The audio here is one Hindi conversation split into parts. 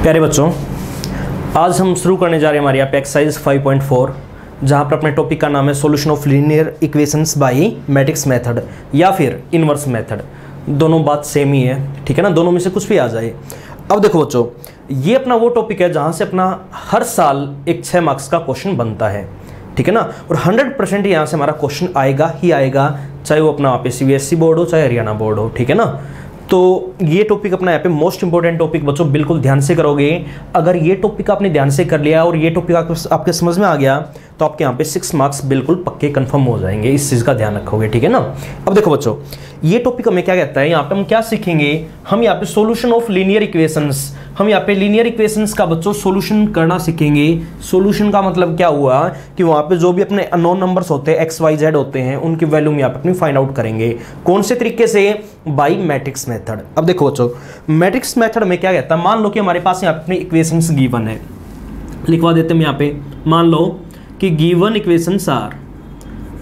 प्यारे बच्चों, आज हम शुरू करने जा रहे हैं हमारी यहाँ पे एक्सरसाइज 5.4, जहाँ पर अपने टॉपिक का नाम है solution of linear equations bye matrix method या फिर इनवर्स मेथड। दोनों बात सेम ही है, ठीक है ना, दोनों में से कुछ भी आ जाए। अब देखो बच्चों, ये अपना वो टॉपिक है जहाँ से अपना हर साल एक 6 मार्क्स का क्वेश्चन बनता है, ठीक है ना, और 100% यहाँ से हमारा क्वेश्चन आएगा ही आएगा, चाहे वो अपना यहाँ पे CBSE बोर्ड हो चाहे हरियाणा बोर्ड हो, ठीक है ना। तो ये टॉपिक अपना यहाँ पे मोस्ट इंपॉर्टेंट टॉपिक बच्चों, बिल्कुल ध्यान से करोगे। अगर ये टॉपिक आपने ध्यान से कर लिया और ये टॉपिक आपके समझ में आ गया तो आपके यहाँ पे 6 मार्क्स बिल्कुल पक्के कंफर्म हो जाएंगे। इस चीज़ का ध्यान रखोगे, ठीक है ना। अब देखो बच्चों, ये टॉपिक हमें क्या कहता है, यहाँ पे हम क्या सीखेंगे, हम यहाँ पे सॉल्यूशन ऑफ लीनियर इक्वेशंस, हम यहाँ पे लीनियर इक्वेशंस का बच्चों सॉल्यूशन करना सीखेंगे। सॉल्यूशन का मतलब क्या हुआ कि वहाँ पे जो भी अपने अननोन नंबर्स होते हैं x y z होते हैं, उनकी वैल्यू हम यहाँ पे अपनी फाइंड आउट करेंगे। कौन से तरीके से? By matrix method. अब देखो बच्चों, मैट्रिक्स मेथड में क्या कहता है, मान लो कि हमारे पास यहाँ पे अपनी इक्वेशंस गिवन है, लिखवा देते हैं यहाँ पे। मान लो कि गिवन इक्वेशंस आर,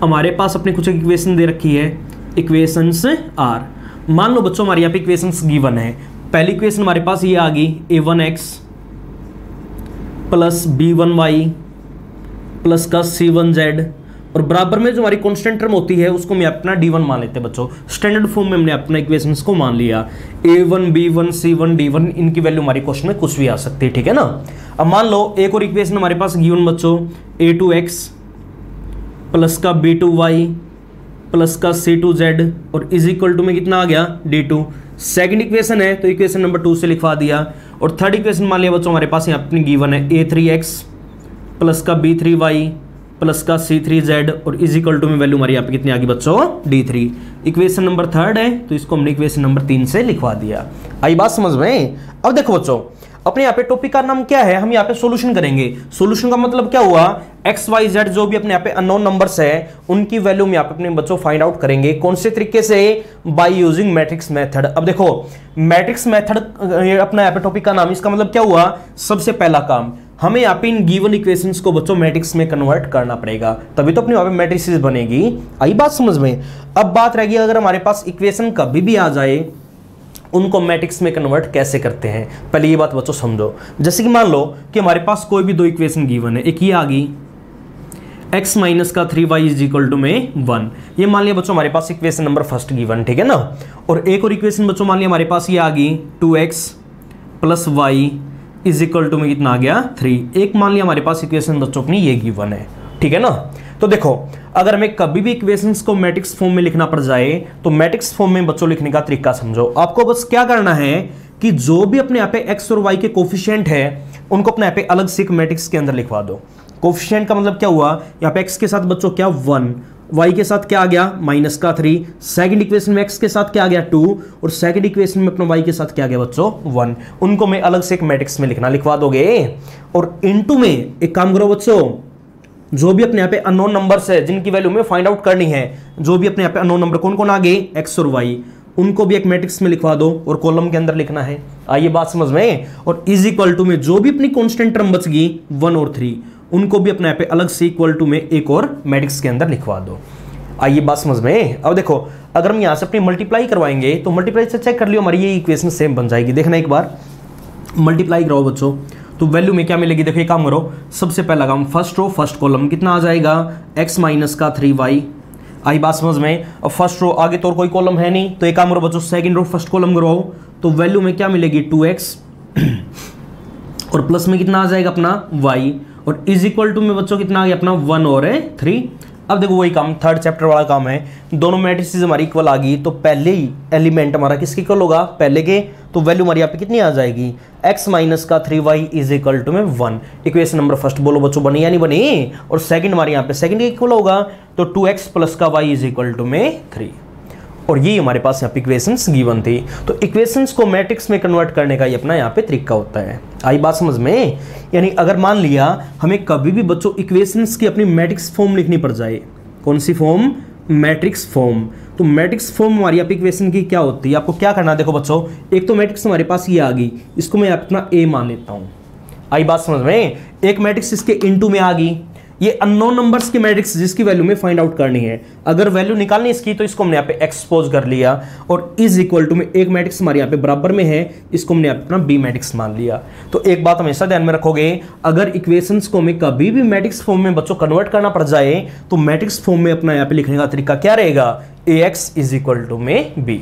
हमारे पास अपनी कुछ इक्वेशन दे रखी है, इक्वेशंस आर। मान लो बच्चों हमारे यहाँ पे इक्वेशंस गिवन है। पहली इक्वेशन हमारे पास ये आ गई a1x प्लस b1y प्लस का c1z, और बराबर में जो हमारी कांस्टेंट टर्म होती है उसको हम अपना d1 मान लेते हैं बच्चों। स्टैंडर्ड फॉर्म में हमने अपना इक्वेशंस को मान लिया, a1 b1 c1 d1, इनकी वैल्यू हमारी क्वेश्चन में कुछ भी आ सकती है, ठीक है ना। अब मान लो एक और इक्वेशन हमारे पास गिवन बच्चों, a2x प्लस का b2y प्लस का c2z और इज इक्वल टू में कितना आ गया d2। सेकंड इक्वेशन है तो इक्वेशन नंबर 2 से लिखवा दिया। और थर्ड इक्वेशन मान लिया बच्चों हमारे पास यहाँ अपनी गिवन है a3x प्लस का b3y प्लस का c3z और इज इक्वल टू में वैल्यू हमारी यहाँ पे कितनी आ गई बच्चों, d3। इक्वेशन नंबर 3 है तो इसको हमने इक्वेशन नंबर 3 से लिखवा दिया। आई बात समझ में? अब देखो बच्चों, अपने यहाँ पे टॉपिक का नाम क्या है, हम यहाँ पे सॉल्यूशन करेंगे। सॉल्यूशन का मतलब क्या हुआ, x y z जो भी अपने यहाँ पे अननोन नंबर्स है उनकी वैल्यू हम यहाँ पे अपने बच्चों फाइंड आउट करेंगे। कौन से तरीके से? By using matrix method. अब देखो, मैट्रिक्स मेथड अपना यहाँ पे टॉपिक का नाम, इसका मतलब क्या हुआ, सबसे पहला काम हमें यहाँ पे इन गिवन इक्वेशंस को बच्चों मैट्रिक्स में कन्वर्ट करना पड़ेगा, तभी तो अपने यहाँ पे मैट्रिसेस बनेगी। आई बात समझ में? अब बात रहेगी, अगर हमारे पास इक्वेशन कभी भी आ जाए उनको मैट्रिक्स में कन्वर्ट कैसे करते हैं, पहले ये बात बच्चों समझो। जैसे कि मान लो कि हमारे पास कोई भी दो इक्वेशन गिवन है, एक ये आ गई x माइनस का 3y इज इक्वल टू में 1, ये मान लिया बच्चों हमारे पास इक्वेशन नंबर फर्स्ट गिवन, ठीक है ना। और एक और इक्वेशन बच्चों मान लिया हमारे पास ये आ गई 2x plus y is equal to में कितना आ गया 3। एक मान लिया हमारे पास इक्वेशन बच्चों अपनी ये गिवन है, ठीक है ना। तो देखो, अगर हमें कभी भी इक्वेशंस को मैट्रिक्स फॉर्म में लिखना पड़ जाए तो मैट्रिक्स फॉर्म में बच्चों लिखने का तरीका समझो। आपको बस क्या करना है कि जो भी अपने यहाँ पे x और y के कोफिशिएंट है उनको अपने यहाँ पे अलग से एक मैट्रिक्स के अंदर लिखवा दो। कोफिशिएंट का मतलब क्या हुआ, यहाँ पे x के साथ बच्चों क्या 1, y के साथ क्या आ गया माइनस का 3, सेकंड इक्वेशन में x के साथ क्या आ गया 2 और सेकंड इक्वेशन में अपना y के साथ क्या आ गया बच्चों 1। उनको मैं अलग से एक मैट्रिक्स में लिखना लिखवा दोगे। और इनटू में एक काम करो बच्चों, जो भी अपने यहाँ पे अननोन नंबर्स है जिनकी वैल्यू में फाइंड आउट करनी है, जो भी अपने यहाँ पे अननोन नंबर कौन कौन आ गए x और y, उनको भी एक मैट्रिक्स में लिखवा दो और कॉलम के अंदर लिखना है। आइए बात समझ में? और इज इक्वल टू में जो भी अपनी कांस्टेंट टर्म बच गई 1 और 3, उनको भी अपने यहाँ पे अलग से इक्वल टू में एक और मैट्रिक्स के अंदर लिखवा दो। आइए बात समझ में? अब देखो, अगर हम यहाँ से अपनी मल्टीप्लाई करवाएंगे तो मल्टीप्लाई से चेक कर लियो, हमारी ये इक्वेशन सेम बन जाएगी। देखना एक बार, मल्टीप्लाई कराओ बच्चों तो वैल्यू में क्या मिलेगी। देखो, काम करो, सबसे पहला काम फर्स्ट रो फर्स्ट कॉलम कितना आ जाएगा x माइनस का 3y। आई बात समझ में? अब फर्स्ट रो आगे तो और कोई कॉलम है नहीं, तो एक काम करो बच्चों, सेकंड रो फर्स्ट कॉलम करो तो वैल्यू में क्या मिलेगी 2x और प्लस में कितना आ जाएगा अपना y और इज इक्वल टू में बच्चों कितना आ गया अपना 1 और 3। अब देखो वही काम, थर्ड चैप्टर वाला काम है, दोनों मैट्रिसेस हमारी इक्वल आ गई तो पहले ही एलिमेंट हमारा किसके इक्वल होगा, पहले के, तो वैल्यू हमारी यहाँ पे कितनी आ जाएगी x माइनस का 3y इज इक्वल टू में 1। इक्वेशन नंबर फर्स्ट बोलो बच्चों, बनी या नहीं बनी? और सेकंड हमारे यहाँ पे सेकंड इक्वल होगा तो 2x प्लस का y इज इक्वल टू में 3। और ये हमारे पास यहाँ पे इक्वेशंस गिवन थी। तो इक्वेशंस को मैट्रिक्स में कन्वर्ट करने का ये अपना यहाँ पे तरीका होता है। आई बात समझ में? यानी अगर मान लिया हमें कभी भी बच्चों इक्वेशंस की अपनी मैट्रिक्स फॉर्म लिखनी पड़ जाए, कौन सी फॉर्म, मैट्रिक्स फॉर्म, तो मैट्रिक्स फॉर्म हमारी यहाँ पे इक्वेशन की क्या होती है, आपको क्या करना है। देखो बच्चों, एक तो मैट्रिक्स हमारे पास ये आ गई, इसको मैं अपना A मान लेता हूँ। आई बात समझ में? एक मैट्रिक्स इसके इनटू में आ गई, ये अननोन नंबर्स की मैट्रिक्स जिसकी वैल्यू में फाइंड आउट करनी है। अगर वैल्यू निकालनी इसकी तो इसको हमने यहाँ पे एक्सपोज कर लिया और इज इक्वल टू में एक मैट्रिक्स हमारे यहाँ पे बराबर में है, इसको हमने अपना बी मैट्रिक्स मान लिया। तो एक बात हमेशा ध्यान में रखोगे, अगर इक्वेशंस को हमें कभी भी मैट्रिक्स फॉर्म में बच्चों कन्वर्ट करना पड़ जाए तो मैट्रिक्स फॉर्म में अपना यहाँ पे लिखने का तरीका क्या रहेगा, ax इज इक्वल टू में b।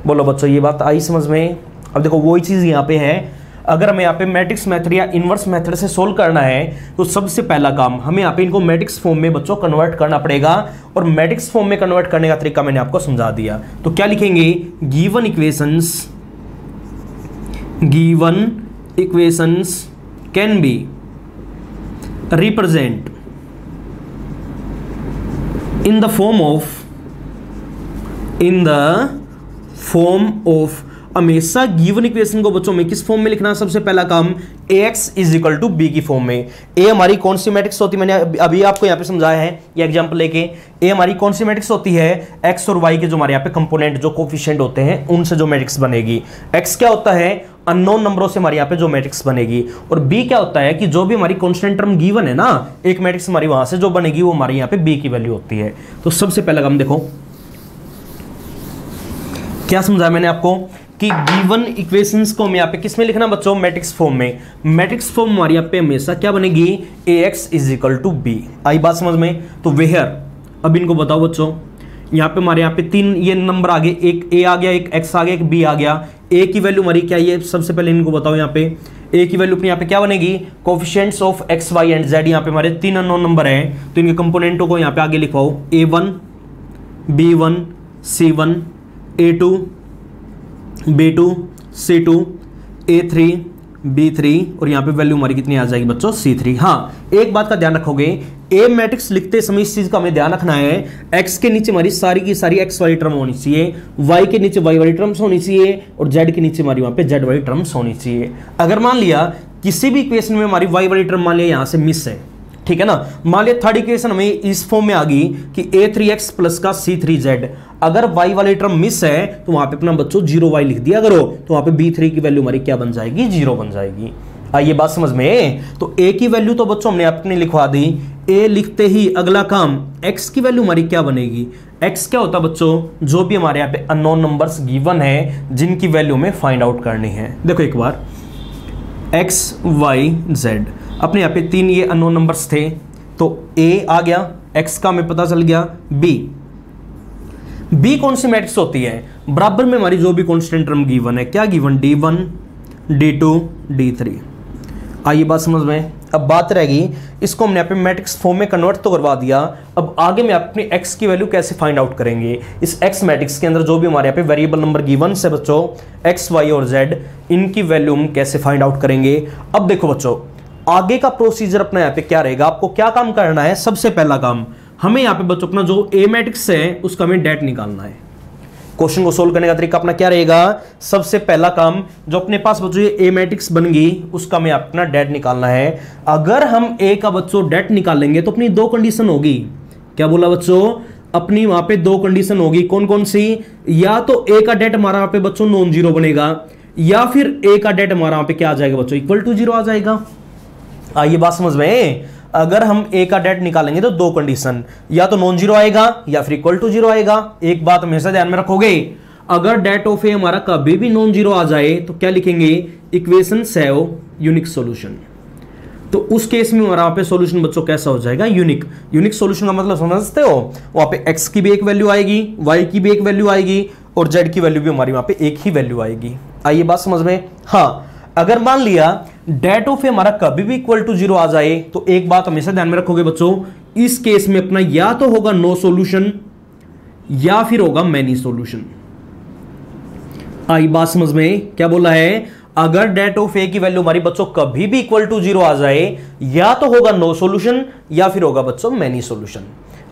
बोलो बच्चों ये बात आई समझ में। अब देखो वही चीज यहाँ पे है, अगर हमें यहाँ पे मैट्रिक्स मेथड या इनवर्स मेथड से सोल्व करना है तो सबसे पहला काम हमें यहाँ पे इनको मैट्रिक्स फॉर्म में बच्चों कन्वर्ट करना पड़ेगा। और मैट्रिक्स फॉर्म में कन्वर्ट करने का तरीका मैंने आपको समझा दिया। तो क्या लिखेंगे, given equations can B represent in the form of हमेशा गिवन इक्वेशन को बच्चों में किस फॉर्म में लिखना है, सबसे पहला काम ax is equal to B की फॉर्म में। a हमारी कौन सी मैट्रिक्स होती है, मैंने अभी आपको यहाँ पे समझाया है ये एग्जांपल लेके। a हमारी कौन सी मैट्रिक्स होती है, x और y के जो हमारे यहाँ पे कंपोनेंट जो कोफिशिएंट होते हैं उनसे जो मैट्रिक्स बनेगी। x क्या होता है, अननोन नंबरों से हमारे यहाँ पे जो मैट्रिक्स बनेगी। और b क्या होता है कि जो भी हमारी कांस्टेंट टर्म गिवन है ना, एक मैट्रिक्स हमारी वहां से जो बनेगी वो हमारे यहाँ पे b की वैल्यू होती है। तो सबसे पहला काम देखो क्या समझाया मैंने आपको कि गिवन इक्वेशंस को हमें यहाँ पे किस में लिखना बच्चों, मैट्रिक्स फॉर्म में। मैट्रिक्स फॉर्म हमारे यहाँ पे हमेशा क्या बनेगी, ax is equal to b। आई बात समझ में। तो वेयर, अब इनको बताओ बच्चों, यहाँ पे हमारे यहाँ पे तीन ये नंबर आ गए, एक a आ गया, एक x आ गया, एक b आ गया। a की वैल्यू हमारी क्या है, सबसे पहले इनको बताओ। यहाँ पे a की वैल्यू अपने यहाँ पे क्या बनेगी, coefficients of x y and z। यहाँ पे हमारे तीन अननोन नंबर हैं तो इनके कंपोनेंटों को यहाँ पे आगे लिखवाओ, a1 b1 c1 a2 b2 c2 a3 b3 और यहाँ पे वैल्यू हमारी कितनी आ जाएगी बच्चों, c3। हाँ एक बात का ध्यान रखोगे, ए मैट्रिक्स लिखते समय इस चीज का हमें ध्यान रखना है, x के नीचे हमारी सारी की सारी x वाली टर्म होनी चाहिए, y के नीचे y वाली टर्म्स होनी चाहिए और z के नीचे हमारी वहां पे z वाली टर्म्स होनी चाहिए। अगर मान लिया किसी भी इक्वेशन में हमारी y वाली टर्म मान लिया यहां से मिस है, ठीक है ना, मान लिया थर्ड इक्वेशन हमें इस फॉर्म में आ गई कि a3x प्लस का c3z। अगर y वाली टर्म मिस है तो वहां पे अपना बच्चों 0y लिख दिया करो, तो वहां पे b3 की वैल्यू हमारी क्या बन जाएगी, 0 बन जाएगी। आइए बात समझ में। तो a की वैल्यू तो बच्चों हमने अपने लिखवा दी, a लिखते ही अगला काम x की वैल्यू हमारी क्या बनेगी। x क्या होता है बच्चों, जो भी हमारे यहाँ पे अननोन नंबर्स गिवन है जिनकी वैल्यू में फाइंड आउट करनी है। देखो एक बार x y z अपने यहाँ पे तीन ये अननोन नंबर्स थे, तो a आ गया, x का हमें पता चल गया, b कौन सी मैट्रिक्स होती है, बराबर में हमारी जो भी कांस्टेंट टर्म गिवन है, क्या गिवन, d1 d2 d3। आइए बात समझ में। अब बात रहेगी इसको हमने यहाँ पे मैट्रिक्स फॉर्म में कन्वर्ट तो करवा दिया, अब आगे में अपने x की वैल्यू कैसे फाइंड आउट करेंगे। इस x मैट्रिक्स के अंदर जो भी हमारे यहाँ पे वेरिएबल नंबर गिवन से बच्चों x y और z, इनकी वैल्यू हम कैसे फाइंड आउट करेंगे। अब देखो बच्चों आगे का प्रोसीजर अपना यहाँ पे क्या रहेगा, आपको क्या काम करना है। सबसे पहला काम हमें यहाँ पे बच्चों अपना जो ए मैट्रिक्स है उसका हमें डेट निकालना है। क्वेश्चन को सोल्व करने का तरीका अपना क्या रहेगा, सबसे पहला काम जो अपने पास बच्चों ये ए मैट्रिक्स बन गई उसका हमें अपना डेट निकालना है। अगर हम ए का बच्चों डेट निकालेंगे तो अपनी दो कंडीशन होगी। क्या बोला बच्चों, अपनी वहां पे दो कंडीशन होगी, कौन कौन सी, या तो ए का डेट हमारा वहां पे बच्चों नॉन जीरो बनेगा, या फिर ए का डेट हमारा वहां पे क्या आ जाएगा बच्चों, इक्वल टू जीरो आ जाएगा। आइए बात समझ में। अगर हम ए का डेट निकालेंगे तो दो कंडीशन, या तो नॉन जीरो आएगा या फिर इक्वल टू जीरो आएगा। एक बात हमेशा ध्यान में रखोगे, अगर डेट ऑफ ए हमारा कभी भी नॉन जीरो आ जाए तो क्या लिखेंगे, इक्वेशन हैव यूनिक सॉल्यूशन। तो उस केस में हमारा वहां पे सॉल्यूशन बच्चों कैसा हो जाएगा, यूनिक। यूनिक सॉल्यूशन का मतलब समझते हो, वहां पे एक्स की भी एक वैल्यू आएगी, वाई की भी एक वैल्यू आएगी और जेड की वैल्यू भी हमारी वहां पे एक ही वैल्यू आएगी। आइए बात समझ में। हाँ अगर मान लिया डेट ऑफ ए हमारा कभी भी इक्वल टू जीरो आ जाए तो एक बात हमेशा ध्यान में रखोगे बच्चों, इस केस में अपना या तो होगा नो सॉल्यूशन या फिर होगा मैनी सॉल्यूशन। आई बात समझ में। क्या बोला है, अगर डेट ऑफ ए की वैल्यू हमारी बच्चों कभी भी इक्वल टू जीरो आ जाए या तो होगा नो सॉल्यूशन या फिर होगा बच्चों मैनी सॉल्यूशन।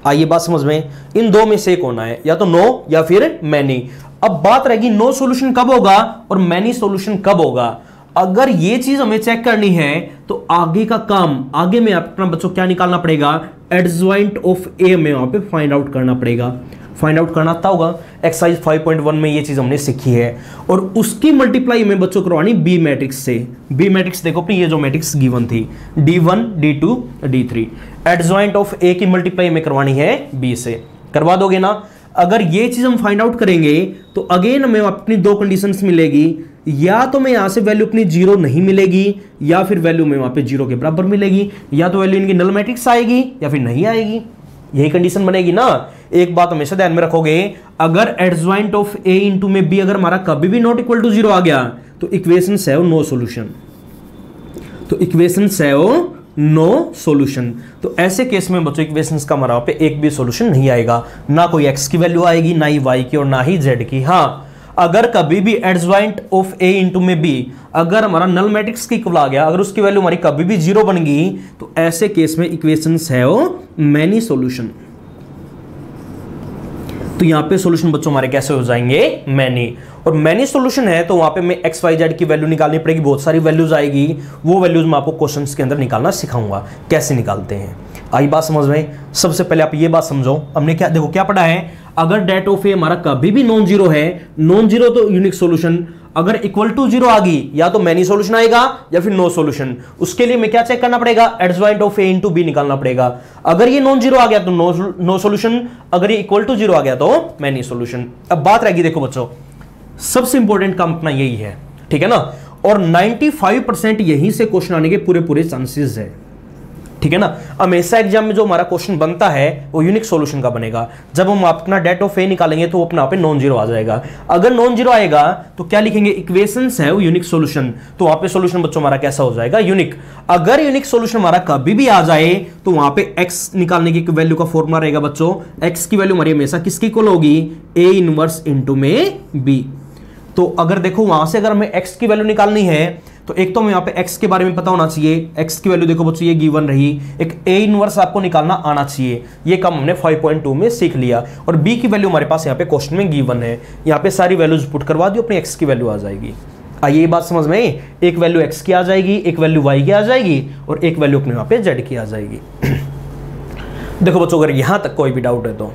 आइए बात समझ में, इन दो में से एक होना है, या तो नो या फिर मैनी। अब बात रहेगी नो सॉल्यूशन कब होगा और मैनी सॉल्यूशन कब होगा। अगर ये चीज हमें चेक करनी है तो आगे का काम, आगे में अपना बच्चों क्या निकालना पड़ेगा, एडजॉइंट ऑफ ए में वहां पे फाइंड आउट करना पड़ेगा। फाइंड आउट करना आता होगा। एक्सरसाइज 5.1 में ये चीज हमने सीखी है। और उसकी मल्टीप्लाई में बच्चों करवानी बी मैट्रिक्स से। बी मैट्रिक्स देखो अपनी, ये जो मैट्रिक्स गिवन थी D1 D2 D3, adjoint of A की मल्टीप्लाई में करवानी है बी से। करवा दोगे ना? अगर ये चीज हम फाइंड आउट करेंगे तो अगेन हमें अपनी दो कंडीशंस मिलेगी, या तो मैं यहां से वैल्यू अपनी जीरो नहीं मिलेगी, या फिर वैल्यू में वहां पे जीरो के बराबर मिलेगी, या तो वैल्यू इनकी नल मैट्रिक्स आएगी या फिर नहीं आएगी। यही कंडीशन बनेगी ना। एक बात हमेशा ध्यान में रखोगे, अगर एडजॉइंट ऑफ ए इंटू में बी अगर हमारा कभी भी नॉट इक्वल टू जीरो आ गया तो इक्वेशन से नो सॉल्यूशन। तो इक्वेशन से नो सॉल्यूशन। तो ऐसे केस में बच्चों इक्वेशंस का हमारा पे एक भी सॉल्यूशन नहीं आएगा, ना कोई एक्स की वैल्यू आएगी, ना ही वाई की और ना ही जेड की। हाँ, अगर कभी भी एडजॉइंट ऑफ ए इंटू में बी अगर हमारा नल मैट्रिक्स की इक्वल आ गया, अगर उसकी वैल्यू हमारी कभी भी जीरो बन गई, तो ऐसे केस में इक्वेशंस हैव मैनी सॉल्यूशन। तो यहां पे सॉल्यूशन बच्चों हमारे कैसे हो जाएंगे? मैनी। और मैनी सॉल्यूशन है तो वहां पे मैं एक्स वाई जेड की वैल्यू निकालनी पड़ेगी, बहुत सारी वैल्यूज आएगी। वो वैल्यूज मैं आपको क्वेश्चंस के अंदर निकालना सिखाऊंगा कैसे निकालते हैं। आई बात समझ में? सबसे पहले आप ये बात समझो, हमने क्या देखो क्या पढ़ा है, अगर डेट ऑफ ए हमारा कभी भी नॉन जीरो है, नॉन जीरो तो यूनिक सॉल्यूशन, अगर इक्वल टू जीरो आ गई या तो मैनी सॉल्यूशन आएगा या फिर नो सॉल्यूशन। उसके लिए मैं क्या चेक करना पड़ेगा? Adjoint of A into B निकालना पड़ेगा। अगर ये नॉन जीरो आ गया तो नो सॉल्यूशन, अगर ये इक्वल टू जीरो आ गया तो मैनी सॉल्यूशन। अब बात रहेगी, देखो बच्चों सबसे इंपॉर्टेंट काम अपना यही है, ठीक है ना। और 95% यहीं से क्वेश्चन आने के पूरे चांसेस है, ठीक है ना। हमेशा एग्जाम में जो हमारा क्वेश्चन बनता है वो यूनिक सॉल्यूशन का बनेगा। जब हम अपना डेट ऑफ ए निकालेंगे तो वो अपना पे नॉन जीरो आ जाएगा। अगर नॉन जीरो आएगा तो क्या लिखेंगे? इक्वेशंस है वो यूनिक सॉल्यूशन। तो वहां पे सॉल्यूशन बच्चों हमारा कैसा हो जाएगा? यूनिक। अगर यूनिक सॉल्यूशन हमारा कभी भी आ जाए तो वहां पे एक्स निकालने की वैल्यू का फॉर्मूला रहेगा बच्चों, एक्स की वैल्यू हमारी हमेशा किसकी इक्वल होगी? ए इनवर्स इंटू में बी। तो अगर देखो वहां से अगर हमें एक्स की वैल्यू निकालनी है तो एक तो हमें यहाँ पे x के बारे में पता होना चाहिए, x की वैल्यू देखो बच्चों ये गिवन रही, एक a इनवर्स आपको निकालना आना चाहिए। ये काम हमने 5.2 में सीख लिया। और b की वैल्यू हमारे पास यहाँ पे क्वेश्चन में गिवन है, यहाँ पे सारी वैल्यूज पुट करवा दी, अपनी x की वैल्यू आ जाएगी। आइए ये बात समझ में, एक वैल्यू x की आ जाएगी, एक वैल्यू y की आ जाएगी और एक वैल्यू अपने यहाँ पे z की आ जाएगी। देखो बच्चों अगर यहां तक कोई भी डाउट है तो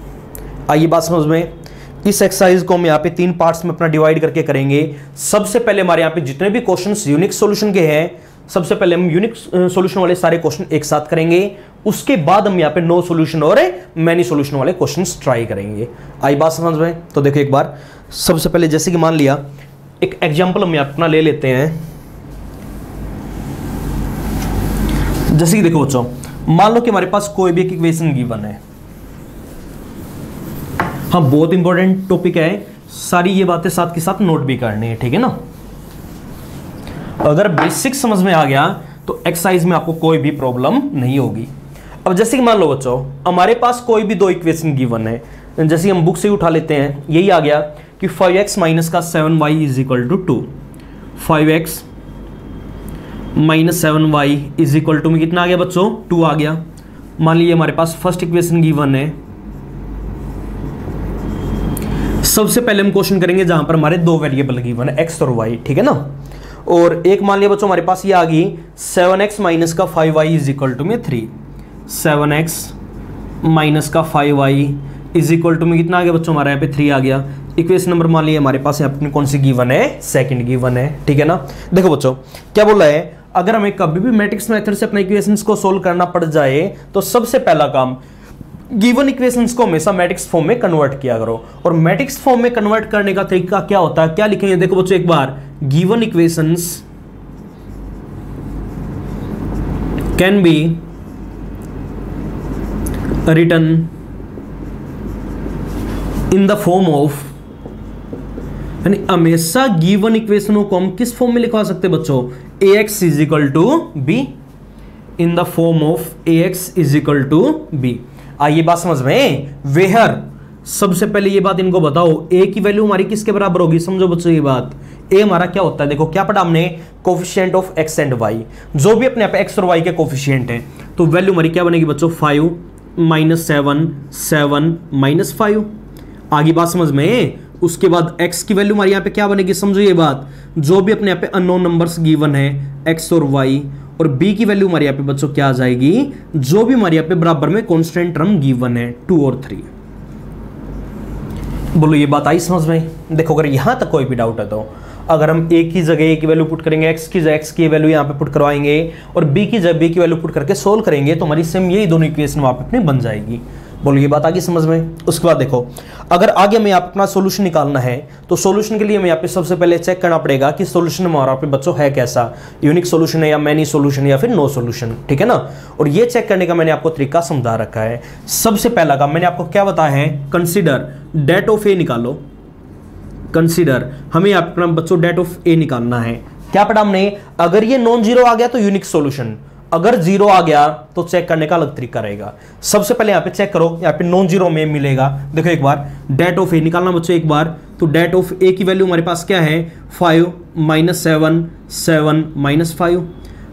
आइए बात समझ में। इस एक्सरसाइज को हम यहाँ पे 3 पार्ट्स में अपना डिवाइड करके करेंगे। सबसे पहले हमारे यहाँ पे जितने भी क्वेश्चंस यूनिक सॉल्यूशन के हैं, सबसे पहले हम यूनिक सॉल्यूशन वाले सारे क्वेश्चन एक साथ करेंगे। उसके बाद हम यहाँ पे नो सॉल्यूशन और मैनी सॉल्यूशन वाले क्वेश्चंस ट्राई करेंगे। आई बात समझ में? तो देखो एक बार सबसे पहले जैसे कि मान लिया एक एग्जाम्पल हम अपना ले लेते हैं। जैसे कि देखो बच्चों मान लो कि हमारे पास कोई भी एक इक्वेशन गिवन है। हाँ बहुत इंपॉर्टेंट टॉपिक है, सारी ये बातें साथ के साथ नोट भी करनी है, ठीक है ना। अगर बेसिक समझ में आ गया तो एक्सरसाइज में आपको कोई भी प्रॉब्लम नहीं होगी। अब जैसे कि मान लो बच्चों हमारे पास कोई भी दो इक्वेशन गिवन है, जैसे हम बुक से उठा लेते हैं, यही आ गया कि 5x माइनस का 7y is equal to 2। 5x minus 7y is equal to में कितना आ गया बच्चों? 2 आ गया। मान लीजिए हमारे पास फर्स्ट इक्वेशन गिवन है। सबसे पहले हम क्वेश्चन करेंगे जहां पर हमारे दो वेरिएबल गिवन है x और y, ठीक है ना। और एक मान लिया बच्चों हमारे पास ये आ गई 7x माइनस का 5y इज इक्वल टू में 3। 7x माइनस का 5y इज इक्वल टू में कितना आ गया बच्चों? हमारे यहाँ पे 3 आ गया। इक्वेशन नंबर मान लिया हमारे पास यहाँ पे कौन सी गिवन है? सेकंड गिवन है, ठीक है ना। देखो बच्चों क्या बोला है, अगर हमें कभी भी मैट्रिक्स मेथड से अपने इक्वेशंस को सोल्व करना पड़ जाए तो सबसे पहला काम गिवन इक्वेशंस को हमेशा मैट्रिक्स फॉर्म में कन्वर्ट किया करो। और मैट्रिक्स फॉर्म में कन्वर्ट करने का तरीका क्या होता है, क्या लिखेंगे? देखो बच्चों एक बार, given equations can be written in the form of, यानी हमेशा गिवन इक्वेशनों को हम किस फॉर्म में लिखवा सकते हैं बच्चों? ax is equal to B, in the form of ax is equal to B. आइए बात समझ में, वेहर सबसे पहले ये बात इनको बताओ, a की वैल्यू हमारी किसके बराबर होगी? समझो बच्चों ये बात, a हमारा क्या होता है? देखो क्या पढ़ा हमने? Coefficient of x and y। जो भी अपने x और y के कोफिशिएंट हैं तो वैल्यू हमारी क्या बनेगी बच्चों? 5 माइनस 7, 7 माइनस 5। आगे बात समझ में। उसके बाद x की वैल्यू हमारी यहाँ पे क्या बनेगी? समझो ये बात, जो भी अपने यहाँ पे अननोन नंबर्स गिवन है x और y, और b की वैल्यू हमारे यहाँ पे बच्चों क्या आ जाएगी? जो भी हमारे यहाँ पे बराबर में कांस्टेंट टर्म गिवन है 2 और 3। बोलो ये बात आई समझ में? देखो अगर यहाँ तक कोई भी डाउट है तो अगर हम a की जगह a की वैल्यू पुट करेंगे, x की जगह x की वैल्यू यहाँ पे पुट करवाएंगे और b की जगह b की वैल्यू पुट करके सोल्व करेंगे तो हमारी सेम यही दोनों इक्वेशन वहाँ पे अपनी बन जाएगी। बोलो ये बात आगे समझ में? उसके बाद देखो अगर आगे हमें यहाँ पे अपना सोल्यूशन निकालना है तो सोल्यूशन के लिए हमें यहाँ पे सबसे पहले चेक करना पड़ेगा कि सोल्यूशन हमारा पे बच्चों है कैसा, यूनिक सोल्यूशन है या मैनी सोल्यूशन या फिर नो सोल्यूशन, ठीक है ना। और ये चेक करने का मैंने आपको तरीका समझा रखा है। सबसे पहला काम मैंने आपको क्या बताया है, कंसिडर डेट ऑफ ए निकालो। कंसिडर हमें यहाँ पे अपना बच्चों डेट ऑफ ए निकालना है। क्या पढ़ा हमने, अगर ये नॉन जीरो आ गया तो यूनिक सोल्यूशन, अगर जीरो आ गया तो चेक करने का अलग तरीका रहेगा। सबसे पहले यहाँ पे चेक करो, यहाँ पे नॉन जीरो में मिलेगा। देखो एक बार डेट ऑफ ए निकालना बच्चों एक बार, तो डेट ऑफ ए की वैल्यू हमारे पास क्या है 5 - 7 7 - 5।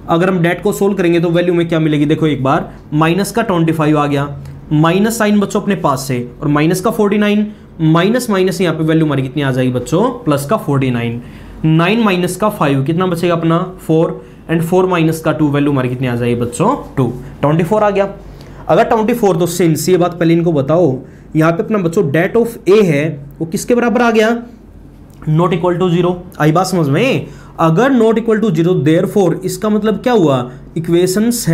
अगर हम डेट को सोल्व करेंगे तो वैल्यू में क्या मिलेगी, देखो एक बार माइनस का 25 आ गया, माइनस साइन बच्चों अपने पास से और माइनस का 49, माइनस माइनस यहाँ पे वैल्यू हमारी कितनी आ जाएगी बच्चों प्लस का 49, 9 माइनस का 5 कितना बचेगा अपना 4 एंड 4 माइनस का 2 वैल्यू हमारी कितनी आ जाएगी बच्चों 2, 24 आ गया। अगर 24 तो सिंस ये बात पहले इनको बताओ, यहाँ पे अपना बच्चों डेट ऑफ ए है वो किसके बराबर आ गया, नॉट इक्वल टू 0। आई बात समझ में? अगर नॉट इक्वल टू 0 देयरफॉर इसका मतलब क्या हुआ, इक्वेशंस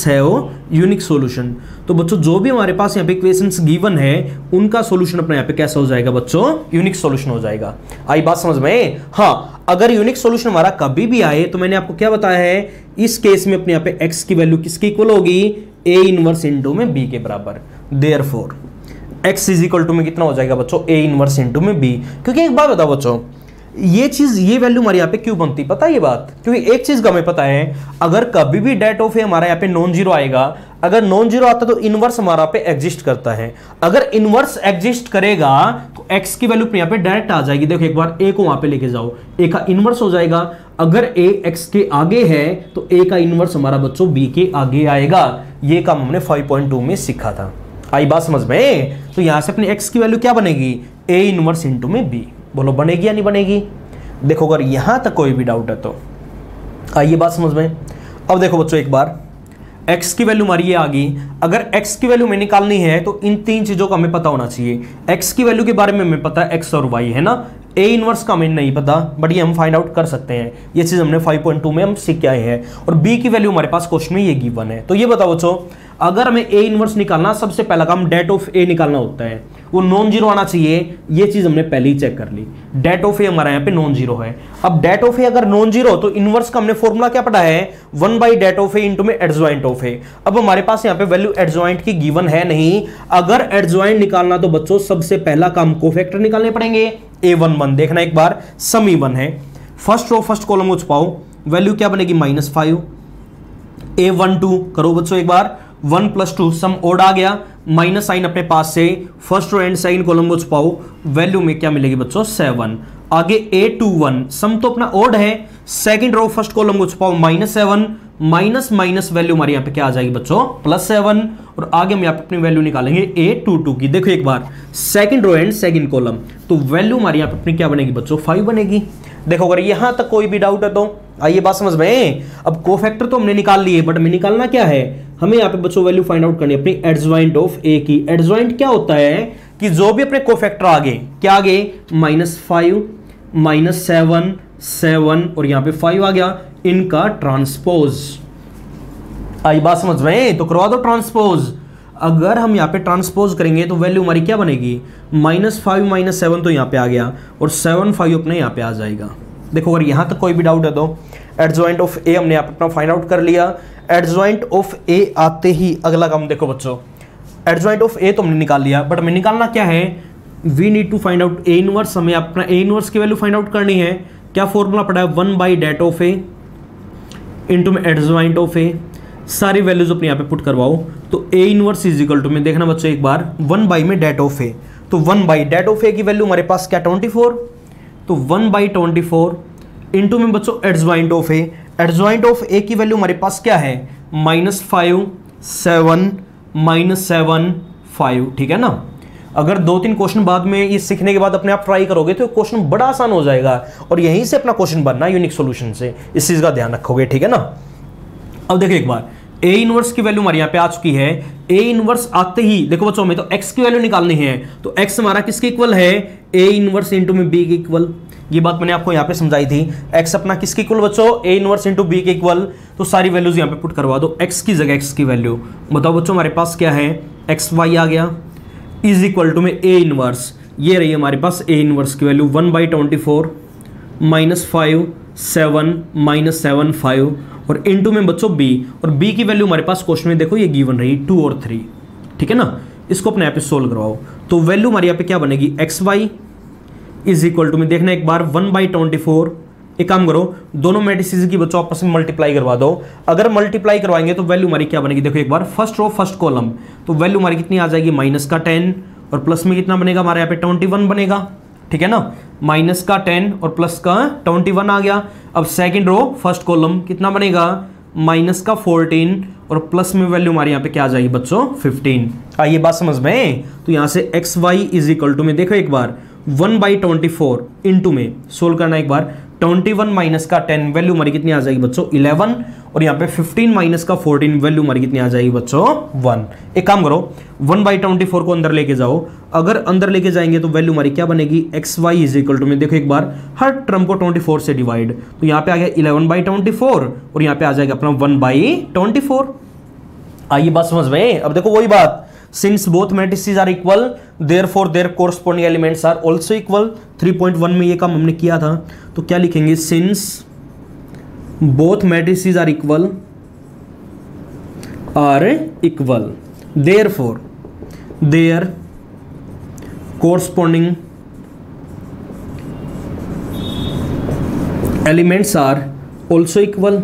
हैव यूनिक सॉल्यूशन। तो बच्चों जो भी हमारे पास यहाँ पे इक्वेशंस गिवन है उनका सॉल्यूशन अपने यहाँ पे कैसा हो जाएगा बच्चों, यूनिक सॉल्यूशन हो जाएगा। आई बात समझ में? हाँ, अगर यूनिक सॉल्यूशन हमारा कभी भी आए तो मैंने आपको क्या बताया है, इस केस में अपने यहाँ पे x की वैल्यू किसके इक्वल होगी, a इनवर्स इंटू में b के बराबर। Therefore x is equal to में कितना हो जाएगा बच्चों, a इनवर्स इंटू में b। क्योंकि एक बात बताओ बच्चों, ये चीज ये वैल्यू हमारे यहाँ पे क्यों बनती पता है ये बात, क्योंकि एक चीज का हमें पता है, अगर कभी भी डेट ऑफ ए हमारा यहाँ पे नॉन जीरो आएगा, अगर नॉन जीरो आता तो इनवर्स हमारा पे एग्जिस्ट करता है। अगर इनवर्स एग्जिस्ट करेगा तो x की वैल्यू यहाँ पे डायरेक्ट आ जाएगी। देखो एक बार a को वहां पे लेके जाओ, a का इनवर्स हो जाएगा। अगर a x के आगे है तो a का इनवर्स हमारा बच्चों b के आगे आएगा। ये काम हमने 5.2 में सीखा था। आई बात समझ में? तो यहां से अपने x की वैल्यू क्या बनेगी, a इनवर्स इंटू में b। बोलो बनेगी या नहीं बनेगी? देखो अगर यहां तक कोई भी डाउट है तो आइए बात समझ में। अब देखो बच्चों एक बार x की वैल्यू हमारी ये आ गई। अगर x की वैल्यू में निकालनी है तो इन तीन चीजों का हमें पता होना चाहिए। x की वैल्यू के बारे में हमें पता है x और y है ना, a इनवर्स का हमें नहीं पता बट ये हम फाइंड आउट कर सकते हैं। ये चीज हमने 5.2 में हम सीख के आए हैं। और b की वैल्यू हमारे पास क्वेश्चन में ये गिवन है। तो ये बताओ बच्चों, अगर हमें a इनवर्स निकालना, सबसे पहला काम डेट ऑफ a निकालना होता है, वो नॉन जीरो आना चाहिए। ये चीज हमने पहले ही चेक कर ली, डेट ऑफ ए हमारा यहाँ पे नॉन जीरो है। अब डेट ऑफ ए अगर नॉन जीरो तो इनवर्स का हमने फॉर्मूला क्या पढ़ा है, 1 डेट ऑफ ए इंटू में एडजॉइंट ऑफ ए। अब हमारे पास यहाँ पे वैल्यू एडजॉइंट की गिवन है नहीं। अगर एडजॉइंट निकालना तो बच्चों सबसे पहला काम कोफैक्टर निकालने पड़ेंगे। a11 देखना एक बार, सम इवन है, फर्स्ट रो फर्स्ट कॉलम को छुपाओ, वैल्यू क्या बनेगी -5। a12 करो बच्चों एक बार, 1 + 2 सम ओड आ गया, माइनस साइन अपने पास से first row and second column को छुपाओ, वैल्यू में क्या मिलेगी बच्चों 7। आगे a21 सम तो अपना ओड है, सेकंड रो फर्स्ट कॉलम को छुपाओ -7, माइनस माइनस वैल्यू हमारी यहाँ पे क्या आ जाएगी बच्चों +7। और आगे हम यहाँ पे अपनी वैल्यू निकालेंगे a22 की। देखो एक बार second row and second column, तो वैल्यू हमारी यहाँ पे अपनी क्या बनेगी बच्चों 5 बनेगी। देखो अगर यहां तक कोई भी डाउट है तो आइए बात समझ में। अब कोफैक्टर तो हमने निकाल लिए बट हमें निकालना क्या है, हमें यहाँ पे बच्चों वैल्यू फाइंड आउट करनी है अपनी एडजॉइंट ऑफ ए की। एडजॉइंट क्या होता है कि जो भी अपने कोफैक्टर आगे क्या आगे -5 -7 7 और यहाँ पे 5 आ गया, इनका ट्रांसपोज। आई बात समझ में? तो करवा दो ट्रांसपोज। अगर हम यहाँ पे ट्रांसपोज करेंगे तो वैल्यू हमारी क्या बनेगी, -5 -7 तो यहाँ पे आ गया और 7 5 अपने यहाँ पे आ जाएगा। देखो अगर यहाँ तक कोई भी डाउट है तो एडजॉइंट ऑफ ए हमने यहाँ पे अपना फाइंड आउट कर लिया। एडजॉइंट ऑफ ए आते ही अगला काम देखो बच्चों, एडजॉइंट ऑफ ए तो हमने निकाल लिया बट हमें निकालना क्या है, we need to find out A inverse. हमें अपना ए इनवर्स की वैल्यू फाइंड आउट करनी है। क्या फॉर्मूला पड़ा है, 1 डेट ऑफ ए इंटू में एडजॉइंट ऑफ ए। सारी वैल्यूज अपने यहाँ पे पुट करवाओ, तो A inverse is equal to में देखना बच्चों एक बार 1 में डेट ऑफ ए, तो 1 डेट ऑफ ए की वैल्यू हमारे पास क्या 24, तो 1/24 इंटू में बच्चों adjoint of A. Adjoint of A की वैल्यू हमारे पास क्या है -5 7 -7 5, ठीक है ना। अगर 2-3 क्वेश्चन बाद में ये सीखने के बाद अपने आप ट्राई करोगे तो क्वेश्चन बड़ा आसान हो जाएगा और यहीं से अपना क्वेश्चन बनना यूनिक सॉल्यूशन से, इस चीज का ध्यान रखोगे, ठीक है ना। अब देखो एक बार ए इनवर्स की वैल्यू हमारे यहाँ पे आ चुकी है। ए इनवर्स आते ही देखो बच्चों, हमें तो एक्स की वैल्यू निकालनी है, तो एक्स हमारा किसके इक्वल है, ए इनवर्स इंटू में बी के इक्वल। ये बात मैंने आपको यहाँ पे समझाई थी। एक्स अपना किसके इक्वल बच्चों, ए इनवर्स इंटू बी के इक्वल। तो सारी वैल्यूज यहाँ पे पुट करवा दो, एक्स की जगह एक्स की वैल्यू बताओ बच्चों, हमारे पास क्या है, एक्स वाई आ गया इज इक्वल टू में ए इनवर्स, ये रही हमारे पास ए इनवर्स की वैल्यू 1/24 -5 7 -7 5 और इनटू में बच्चों बी, और बी की वैल्यू हमारे पास क्वेश्चन में देखो ये गिवन रही 2 और 3, ठीक है ना। इसको अपने यहाँ पे सोल्व करवाओ, तो वैल्यू हमारे यहाँ पे क्या बनेगी, X Y is equal to में देखना एक बार 1/24। एक काम करो, दोनों मैट्रिसेस की बच्चों आपस में मल्टीप्लाई करवा दो। अगर मल्टीप्लाई करवाएंगे तो वैल्यू हमारी क्या बनेगी, देखो एक बार फर्स्ट रो फर्स्ट कॉलम, तो वैल्यू हमारी कितनी आ जाएगी, -10 और प्लस में कितना बनेगा हमारे यहाँ पे 21 बनेगा, ठीक है ना। -10 और प्लस का 21 आ गया। अब सेकंड रो फर्स्ट कॉलम कितना बनेगा, -14 और प्लस में वैल्यू हमारे यहाँ पे क्या आ जाएगी बच्चों 15। आइए बात समझ में, तो यहाँ से X Y is equal to में देखो एक बार 1/24 इंटू में सोल्व करना एक बार 21 माइनस का 10 वैल्यू हमारी कितनी आ जाएगी बच्चों 11 और यहाँ पे 15 माइनस का 14 वैल्यू हमारी कितनी आ जाएगी बच्चों 1। एक काम करो 1/24 को अंदर लेके जाओ, अगर अंदर लेके जाएंगे तो वैल्यू हमारी क्या बनेगी X Y is equal to में देखो एक बार हर टर्म को 24 से डिवाइड, तो यहाँ पे आ गया 11/24 और यहाँ पे आ जाएगा अपना 1/24। आइए बात समझ में। अब देखो वही बात, since both matrices are equal therefore their corresponding elements are also equal। 3.1 में ये काम हमने किया था, तो क्या लिखेंगे since both matrices are equal therefore their corresponding elements are also equal।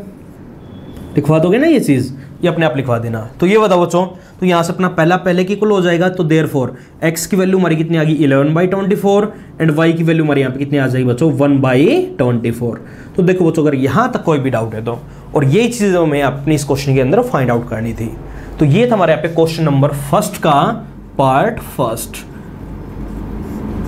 लिखवा दोगे ना ये चीज, ये अपने आप लिखवा देना। तो ये बताओ बच्चों, तो यहां से अपना पहला पहले की इक्वल हो जाएगा, तो देयरफॉर x की वैल्यू हमारी कितनी आ गई 11/24 एंड y की वैल्यू हमारी यहां पे कितनी आ जाएगी बच्चों 1/24। तो देखो बच्चों अगर यहां तक कोई भी डाउट है तो, और ये चीजें हमें अपनी इस क्वेश्चन के अंदर फाइंड आउट करनी थी। तो ये था हमारे यहाँ पे क्वेश्चन नंबर फर्स्ट का पार्ट फर्स्ट,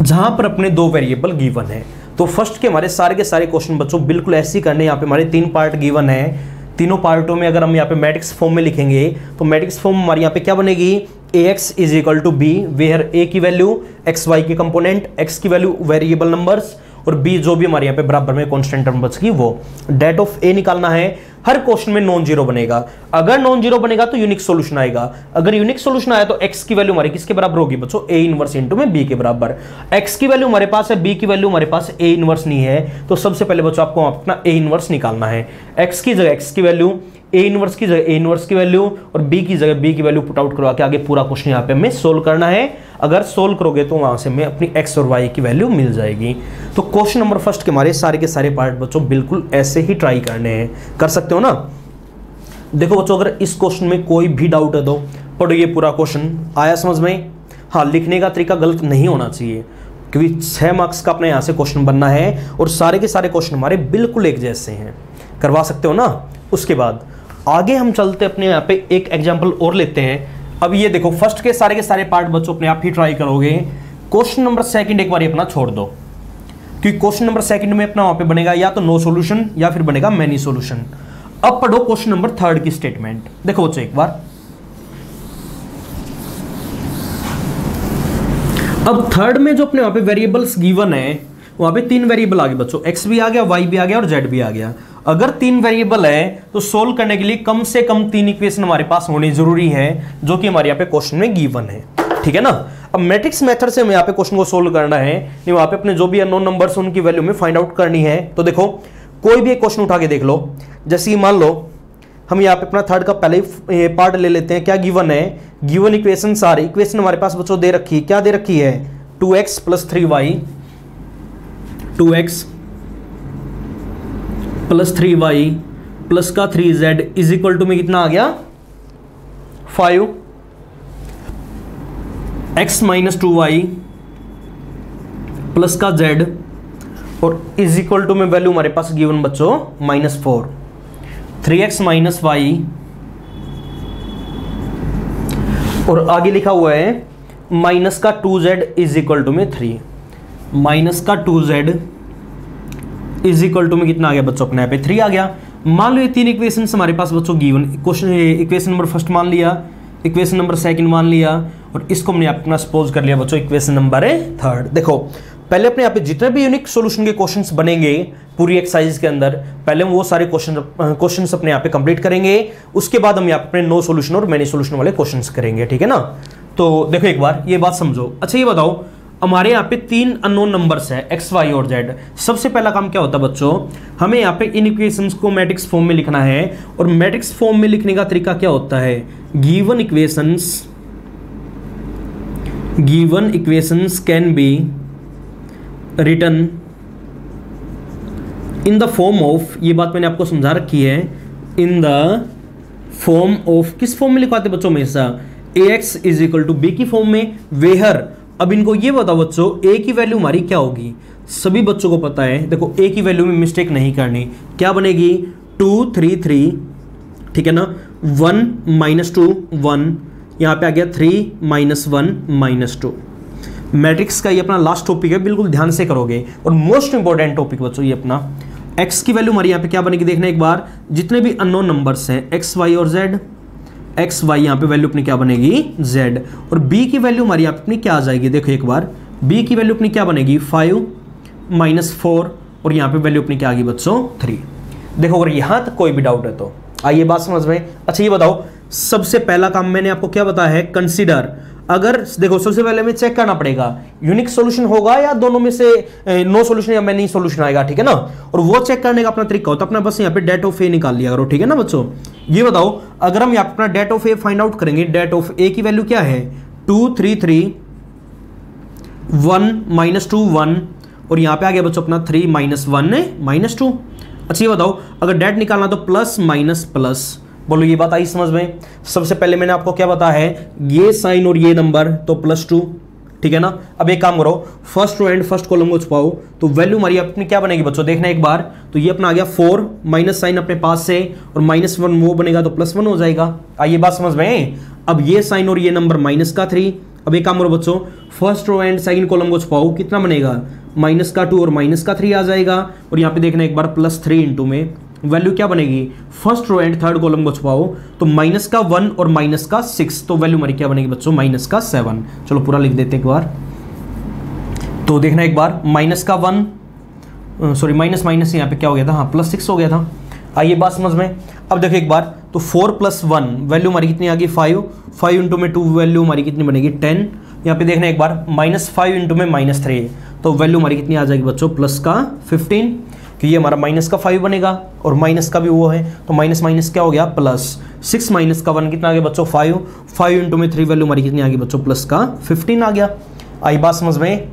जहां पर अपने दो वेरिएबल गिवन है। तो फर्स्ट के हमारे सारे के सारे क्वेश्चन बच्चों बिल्कुल ऐसे ही करने, यहाँ पे हमारे 3 पार्ट गिवन है। तीनों पार्टों में अगर हम यहाँ पे मैट्रिक्स फॉर्म में लिखेंगे तो मैट्रिक्स फॉर्म हमारे यहाँ पे क्या बनेगी ax is equal to B, where a की वैल्यू एक्स वाई के कंपोनेंट, x की वैल्यू वेरिएबल नंबर्स और b जो भी हमारे यहाँ पे बराबर में कांस्टेंट नंबर्स की वो। डेट ऑफ a निकालना है, हर क्वेश्चन में नॉन जीरो बनेगा, अगर नॉन जीरो बनेगा तो यूनिक सॉल्यूशन आएगा, अगर यूनिक सॉल्यूशन आया तो x की वैल्यू हमारी किसके बराबर होगी बच्चों a इनवर्स इनटू में b के बराबर। x की वैल्यू हमारे पास है, b की वैल्यू हमारे पास a इनवर्स नहीं है, तो सबसे पहले बच्चों आपको अपना a इनवर्स निकालना है। x की जगह x की वैल्यू, a इनवर्स की जगह a इनवर्स की वैल्यू और b की जगह b की वैल्यू पुट आउट करवा के आगे पूरा क्वेश्चन यहाँ पे हमें सोल्व करना है। अगर सोल्व करोगे तो वहां से हमें अपनी x और y की वैल्यू मिल जाएगी। तो क्वेश्चन नंबर फर्स्ट के हमारे सारे के सारे पार्ट बच्चों बिल्कुल ऐसे ही ट्राई करने हैं, कर सकते हो ना। देखो बच्चों अगर इस क्वेश्चन में कोई भी डाउट है तो पढ़ो ये पूरा क्वेश्चन, आया समझ में। हाँ, लिखने का तरीका गलत नहीं होना चाहिए क्योंकि 6 मार्क्स का अपने यहाँ से क्वेश्चन बनना है और सारे के सारे क्वेश्चन हमारे बिल्कुल एक जैसे हैं, करवा सकते हो ना। उसके बाद आगे हम चलते अपने यहाँ पे एक एग्जाम्पल और लेते हैं। अब ये देखो फर्स्ट के सारे पार्ट बच्चों अपने आप ही ट्राई करोगे। क्वेश्चन नंबर सेकंड एक बार अपना छोड़ दो, क्योंकि क्वेश्चन नंबर सेकंड में अपना वहां पे बनेगा या तो नो सॉल्यूशन या फिर बनेगा मैनी सॉल्यूशन। अब पढ़ो क्वेश्चन नंबर थर्ड की स्टेटमेंट। देखो बच्चों एक बार, अब थर्ड में जो अपने वहां पे वेरिएबल्स गिवन है वहां पे 3 वेरिएबल आ गए बच्चों, x भी आ गया, y भी आ गया और z भी आ गया। अगर 3 वेरिएबल है तो सोल्व करने के लिए कम से कम 3 इक्वेशन हमारे पास होनी जरूरी है, जो कि हमारे यहाँ पे क्वेश्चन में गिवन है, ठीक है ना। अब मैट्रिक्स मेथड से हमें यहाँ पे क्वेश्चन को सोल्व करना है, नहीं वहां पे अपने जो भी अननोन नंबर्स उनकी वैल्यू में फाइंड आउट करनी है। तो देखो कोई भी एक क्वेश्चन उठा के देख लो, जैसे मान लो हम यहाँ पे अपना थर्ड का पहले पार्ट ले लेते हैं। क्या गिवन है, गिवन इक्वेशन सारे इक्वेशन हमारे पास बच्चों दे रखी है, क्या दे रखी है 2x + 3y, 2x + 3y plus का 3z इज इक्वल टू में कितना आ गया 5, x - 2y प्लस का z और इज इक्वल टू में वैल्यू हमारे पास गिवन बच्चों -4, 3x - y और आगे लिखा हुआ है माइनस का 2z इज इक्वल टू में 3, माइनस का 2z इज इक्वल टू में कितना आ गया बच्चों अपने यहाँ पे 3 आ गया। मान लो ये तीन इक्वेशन हमारे पास बच्चों given, question equation number first मान लिया, इक्वेशन नंबर सेकंड मान लिया, और इसको हमने अपना सपोज कर लिया बच्चों इक्वेशन नंबर थर्ड। देखो पहले अपने यहाँ पे जितने भी यूनिक सॉल्यूशन के क्वेश्चंस बनेंगे पूरी एक्सरसाइज के अंदर, पहले हम वो सारे क्वेश्चंस अपने यहाँ पे कंप्लीट करेंगे, उसके बाद हम यहाँ पे अपने नो सॉल्यूशन और मैनी सॉल्यूशन वाले क्वेश्चंस करेंगे, ठीक है ना। तो देखो एक बार ये बात समझो। अच्छा ये बताओ, हमारे यहाँ पे तीन अननोन नंबर्स है x, y और z। सबसे पहला काम क्या होता है बच्चों, हमें यहाँ पे इन इक्वेशंस को मैट्रिक्स फॉर्म में लिखना है, और मैट्रिक्स फॉर्म में लिखने का तरीका क्या होता है, given equations can be written in the form of, ये बात मैंने आपको समझा रखी है, इन द फॉर्म ऑफ, किस फॉर्म में लिखवाते बच्चों हमेशा, ax is equal to b की फॉर्म में, वेहर। अब इनको ये बताओ बच्चों a की वैल्यू हमारी क्या होगी, सभी बच्चों को पता है, देखो a की वैल्यू में मिस्टेक नहीं करनी, क्या बनेगी 2 3 3, ठीक है ना, 1 -2 1, यहाँ पे आ गया 3 -1 -2। मैट्रिक्स का ये अपना लास्ट टॉपिक है, बिल्कुल ध्यान से करोगे, और मोस्ट इंपॉर्टेंट टॉपिक बच्चों ये अपना। x की वैल्यू हमारी यहाँ पे क्या बनेगी, देखना एक बार, जितने भी अननोन नंबर्स हैं x, y और z, x, y यहाँ पे वैल्यू अपनी क्या बनेगी z, और b की वैल्यू हमारी यहाँ पे अपनी क्या आ जाएगी, देखो एक बार, b की वैल्यू अपनी क्या बनेगी 5 -4, और यहाँ पे वैल्यू अपनी क्या आ गई बच्चों 3। देखो अगर यहाँ तक कोई भी डाउट है तो आइए बात समझ में। अच्छा ये बताओ, सबसे पहला काम मैंने आपको क्या बताया है, कंसीडर। अगर देखो सबसे पहले हमें चेक करना पड़ेगा यूनिक सॉल्यूशन होगा या दोनों में से नो सॉल्यूशन या मैनी सॉल्यूशन आएगा, ठीक है ना, और वो चेक करने का अपना तरीका होता है अपना, बस यहाँ पे डेट ऑफ ए निकाल लिया करो, ठीक है ना बच्चों। ये बताओ अगर हम यहाँ पे अपना det of A find out करेंगे, डेट ऑफ ए की वैल्यू क्या है 2 3 3 1 -2 1, और यहाँ पे आ गया बच्चों अपना 3 -1 -2। अच्छा ये बताओ अगर डेट निकालना तो प्लस माइनस प्लस, बोलो ये बात आई समझ में। सबसे पहले मैंने आपको क्या बताया है, ये साइन और ये नंबर तो +2, ठीक है ना। अब एक काम करो, first row and first column को छुपाओ, तो वैल्यू हमारी अपनी क्या बनेगी बच्चों, देखना एक बार, तो ये अपना आ गया 4, माइनस साइन अपने पास से, और -1 वो बनेगा तो +1 हो जाएगा। आइए बात समझ में। अब ये साइन और ये नंबर -3। अब एक काम करो बच्चों, first row and second column को छुपाओ, कितना बनेगा -2 और -3 आ जाएगा, और यहाँ पे देखना एक बार +3 इंटू में वैल्यू क्या बनेगी, first row and third column को छुपाओ, तो -1 और -6, तो वैल्यू हमारी क्या बनेगी बच्चों -7। चलो पूरा लिख देते एक बार, तो देखना एक बार, -1 सॉरी माइनस माइनस यहाँ पे क्या हो गया था, हाँ +6 हो गया था। आइए बात समझ में। अब देखो एक बार, तो 4 + 1 वैल्यू हमारी कितनी आ गई 5 इंटू में 2 वैल्यू हमारी कितनी बनेगी 10। यहाँ पे देखना एक बार, -5 इंटू में -3, तो वैल्यू हमारी कितनी आ जाएगी बच्चों +15, कि ये हमारा -5 बनेगा और माइनस का भी वो है, तो माइनस माइनस क्या हो गया +6 -1 कितना आ गया बच्चों 5 इंटू में 3 वैल्यू हमारी कितनी आ गई बच्चों +15 आ गया। आई बात समझ में।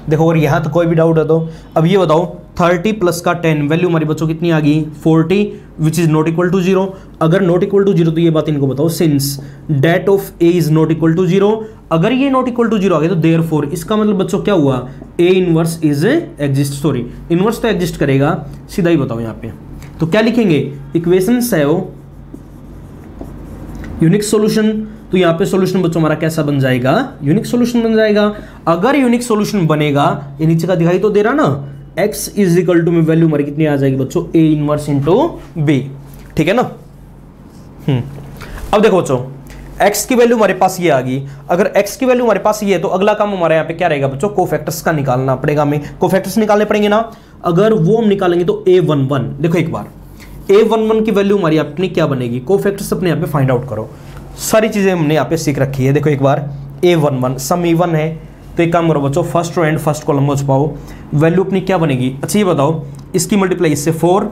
देखो अगर यहाँ तो कोई भी डाउट है तो अब ये बताओ 30 + 10 वैल्यू हमारी बच्चों कितनी आ गई 40, which is not equal to 0। अगर नॉट इक्वल टू 0 तो ये बात इनको बताओ, since det of A is not equal to 0, अगर ये नॉट इक्वल टू 0 आ गया तो देयरफॉर, इसका मतलब बच्चों क्या हुआ, ए inverse is exist, sorry inverse तो एग्जिस्ट करेगा, सीधा ही बताओ यहाँ पे। तो क्या लिखेंगे, इक्वेशंस है वो यूनिक सॉल्यूशन, तो यहाँ पे सॉल्यूशन बच्चों हमारा कैसा बन जाएगा, यूनिक सॉल्यूशन बन जाएगा। अगर यूनिक सॉल्यूशन बनेगा, ये नीचे का दिखाई तो दे रहा ना, x इज इक्वल टू में वैल्यू हमारी कितनी आ जाएगी बच्चों a इनवर्स इंटू b, ठीक है ना। अब देखो बच्चों x की वैल्यू हमारे पास ये आ गई, अगर x की वैल्यू हमारे पास ये है तो अगला काम हमारे यहाँ पे क्या रहेगा बच्चों, कोफैक्टर्स का निकालना पड़ेगा, हमें कोफैक्टर्स निकालने पड़ेंगे ना। अगर वो हम निकालेंगे तो a11, देखो एक बार a11 की वैल्यू हमारी अपनी क्या बनेगी, कोफैक्टर्स अपने यहाँ पे फाइंड आउट करो, सारी चीजें हमने यहाँ पे सीख रखी है। देखो एक बार a11 सम इवन है, तो एक काम करो बच्चों first row and first column को छुपाओ, वैल्यू अपनी क्या बनेगी। अच्छा ये बताओ, इसकी मल्टीप्लाई इससे 4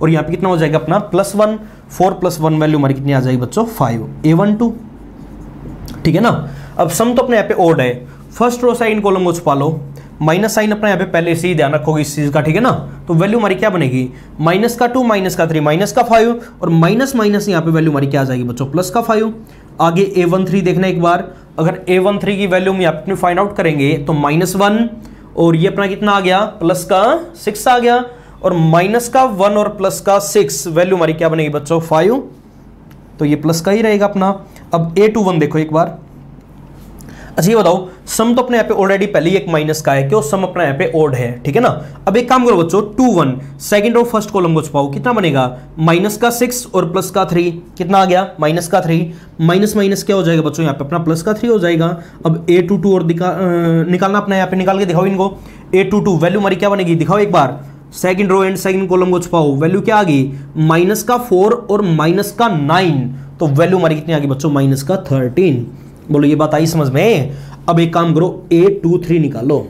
और यहाँ पे कितना हो जाएगा अपना +1, 4 + 1 वैल्यू हमारी कितनी आ जाएगी बच्चों 5, a12, ठीक है ना। अब सम तो अपने यहाँ पे ओड है, फर्स्ट रो सेकंड कॉलम को छुपा लो, माइनस साइन अपने यहाँ पे पहले से ही ध्यान रखोगे इस चीज का, ठीक है ना। तो वैल्यू हमारी क्या बनेगी, -2 -3 -5, और माइनस माइनस यहाँ पे वैल्यू हमारी क्या आ जाएगी बच्चों +5। आगे a13 देखना एक बार, अगर a13 की वैल्यू हम यहाँ पे फाइंड आउट करेंगे तो -1 और ये अपना कितना आ गया +6 आ गया, और -1 और +6 वैल्यू हमारी क्या बनेगी बच्चों 5, तो ये प्लस का ही रहेगा अपना। अब a21 देखो एक बार, अच्छा ये बताओ, सम तो अपने यहाँ पे ऑलरेडी पहले ही एक माइनस का है, क्यों सम अपना यहाँ पे ओड है, ठीक है ना। अब एक काम करो बच्चों, 2 1 सेकंड रो फर्स्ट कॉलम को छुपाओ, कितना बनेगा माइनस का 6 और प्लस का 3, कितना आ गया माइनस का 3, माइनस माइनस क्या हो जाएगा बच्चों यहाँ पे अपना प्लस का 3 हो जाएगा। अब A22 और निकालना अपना, यहाँ पे निकाल के दिखाओ इनको। A22 वैल्यू हमारी क्या बनेगी, दिखाओ एक बार, second row and second column को छुपाओ, वैल्यू क्या आ गई माइनस का 4 और माइनस का 9, तो वैल्यू हमारी कितनी आ गई बच्चों माइनस का 13। बोलो ये बात आई समझ में। अब एक काम करो, A23 निकालो,